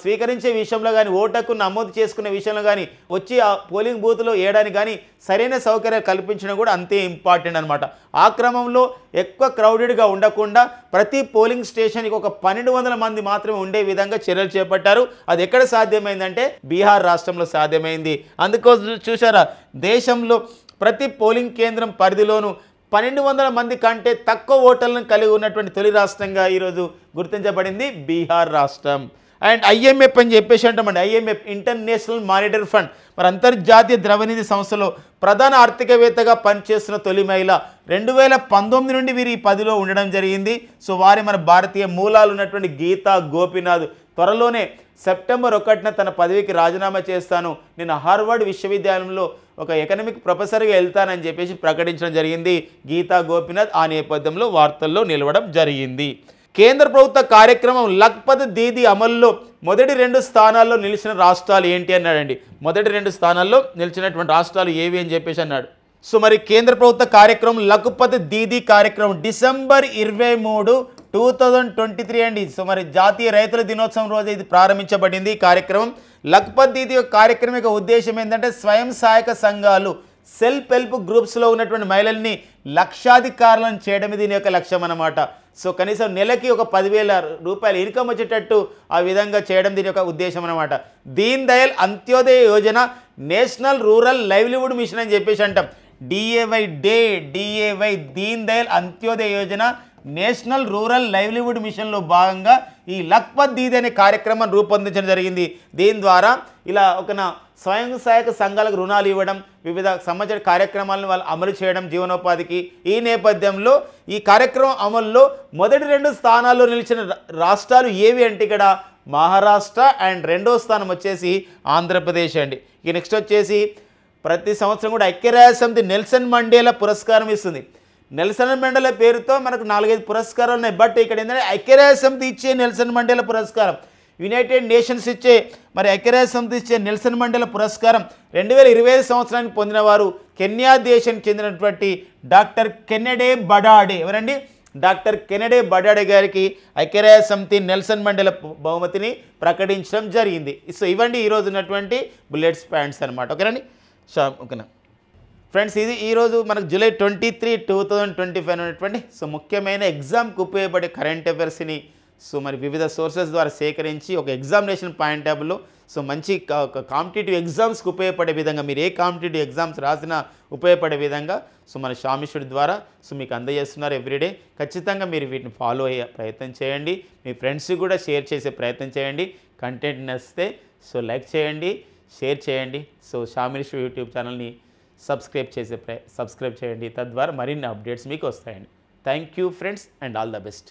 స్వీకరించే విషయంలో కానీ, ఓటు హక్కును నమోదు చేసుకునే విషయంలో కానీ, వచ్చి ఆ పోలింగ్ బూత్లో వేయడానికి కానీ సరైన సౌకర్యాలు కల్పించడం కూడా అంతే ఇంపార్టెంట్ అనమాట. ఆ క్రమంలో ఎక్కువ క్రౌడెడ్గా ఉండకుండా ప్రతి పోలింగ్ స్టేషన్కి ఒక 1200 మంది మాత్రమే ఉండే విధంగా చర్యలు చేపట్టారు. అది ఎక్కడ సాధ్యమైందంటే బీహార్ రాష్ట్రంలో సాధ్యమైంది. అందుకోసం చూసారా, దేశంలో ప్రతి పోలింగ్ కేంద్రం పరిధిలోనూ 1200 మంది కంటే తక్కువ ఓటర్లను కలిగి ఉన్నటువంటి తొలి రాష్ట్రంగా ఈరోజు గుర్తించబడింది బీహార్ రాష్ట్రం. అండ్ IMF అని చెప్పేసి అంటామండి. IMF ఇంటర్నేషనల్ మానిటరీ ఫండ్, మరి అంతర్జాతీయ ద్రవ్యనిధి సంస్థలో ప్రధాన ఆర్థికవేత్తగా పనిచేస్తున్న తొలి మహిళ. 2019 నుండి వీరు ఈ పదవిలో ఉండడం జరిగింది. సో వారి మన భారతీయ మూలాలు ఉన్నటువంటి గీతా గోపీనాథ్ త్వరలోనే సెప్టెంబర్ 1న తన పదవికి రాజీనామా చేస్తాను, నేను హార్వర్డ్ విశ్వవిద్యాలయంలో ఒక ఎకనామిక్ ప్రొఫెసర్గా వెళ్తానని చెప్పేసి ప్రకటించడం జరిగింది గీతా గోపీనాథ్. ఆ నేపథ్యంలో వార్తల్లో నిలవడం జరిగింది. కేంద్ర ప్రభుత్వ కార్యక్రమం లఖ్పత్ దీదీ అమల్లో మొదటి 2 స్థానాల్లో నిలిచిన రాష్ట్రాలు ఏంటి అన్నాడండి. మొదటి 2 స్థానాల్లో నిలిచినటువంటి రాష్ట్రాలు ఏవి అని చెప్పేసి అన్నాడు. సో మరి కేంద్ర ప్రభుత్వ కార్యక్రమం లఖ్పత్ దీదీ కార్యక్రమం డిసెంబర్ 23, 2023 అండి. సో మరి జాతీయ రైతుల దినోత్సవం రోజు ఇది ప్రారంభించబడింది ఈ కార్యక్రమం. లఖ్పత్ దీదీ యొక్క కార్యక్రమం యొక్క ఉద్దేశం ఏంటంటే స్వయం సహాయక సంఘాలు, సెల్ఫ్ హెల్ప్ గ్రూప్స్లో ఉన్నటువంటి మహిళల్ని లక్షాధికారులను చేయడమే దీని యొక్క లక్ష్యం అన్నమాట. సో కనీసం నెలకి ఒక 10,000 రూపాయలు ఇన్కమ్ వచ్చేటట్టు ఆ విధంగా చేయడం దీని యొక్క ఉద్దేశం అన్నమాట. Deen Dayal Antyodaya Yojana, national rural livelihood mission అని చెప్పేసి అంటాం. DAY Deen Dayal Antyodaya Yojana, national rural livelihood మిషన్లో భాగంగా ఈ లఖ్పత్ దీదీ అనే కార్యక్రమం రూపొందించడం జరిగింది. దీని ద్వారా ఇలా స్వయం సహాయక సంఘాలకు రుణాలు ఇవ్వడం, వివిధ సమాచార కార్యక్రమాలను వాళ్ళు అమలు చేయడం జీవనోపాధికి. ఈ నేపథ్యంలో ఈ కార్యక్రమం అమల్లో మొదటి 2 స్థానాల్లో నిలిచిన రాష్ట్రాలు ఏవి అంటే ఇక్కడ మహారాష్ట్ర అండ్ 2వ స్థానం వచ్చేసి ఆంధ్రప్రదేశ్ అండి. ఇక నెక్స్ట్ వచ్చేసి ప్రతి సంవత్సరం కూడా ఐక్యరాజ్యసమితి నెల్సన్ మండేలా పురస్కారం ఇస్తుంది. నెల్సన్ మండేలా పేరుతో మనకు 4-5 పురస్కారాలు ఉన్నాయి. బట్ ఇక్కడ ఏంటంటే ఐక్యరాజ్యసమితి ఇచ్చే నెల్సన్ మండేలా పురస్కారం, యునైటెడ్ నేషన్స్ ఇచ్చే మరి ఐక్యరాజ్యసమితి ఇచ్చే నెల్సన్ మండేలా పురస్కారం 2025 సంవత్సరానికి పొందిన వారు కెన్యా దేశానికి చెందినటువంటి డాక్టర్ కెనెడే బడాడే. ఎవరండి? డాక్టర్ కెనెడే బడాడే గారికి ఐక్యరాజ్యసమితి నెల్సన్ మండేలా బహుమతిని ప్రకటించడం జరిగింది. సో ఇవ్వండి ఈరోజు ఉన్నటువంటి బుల్లెట్స్ పాయింట్స్ అనమాట. ఓకేనండి. ఓకేనా ఫ్రెండ్స్, ఇది ఈరోజు మనకు జూలై 23, 2025 ఉన్నటువంటి సో ముఖ్యమైన ఎగ్జామ్కి ఉపయోగపడే కరెంట్ అఫైర్స్ని సో మరి వివిధ సోర్సెస్ ద్వారా సేకరించి ఒక ఎగ్జామినేషన్ పాయింట్ టేబుల్లో సో మంచి కాంపిటేటివ్ ఎగ్జామ్స్కి ఉపయోగపడే విధంగా, మీరు ఏ కాంపిటేటివ్ ఎగ్జామ్స్ రాసినా ఉపయోగపడే విధంగా సో మన షామిషుడి ద్వారా సో మీకు అందజేస్తున్నారు ఎవ్రీడే. ఖచ్చితంగా మీరు వీటిని ఫాలో అయ్యే ప్రయత్నం చేయండి, మీ ఫ్రెండ్స్కి కూడా షేర్ చేసే ప్రయత్నం చేయండి. కంటెంట్ నచ్చితే సో లైక్ చేయండి, షేర్ చేయండి. సో షామిషుడి యూట్యూబ్ ఛానల్ని సబ్స్క్రైబ్ చేయండి. తద్వారా మరిన్ని అప్డేట్స్ మీకు వస్తాయండి. Thank you friends and all the best.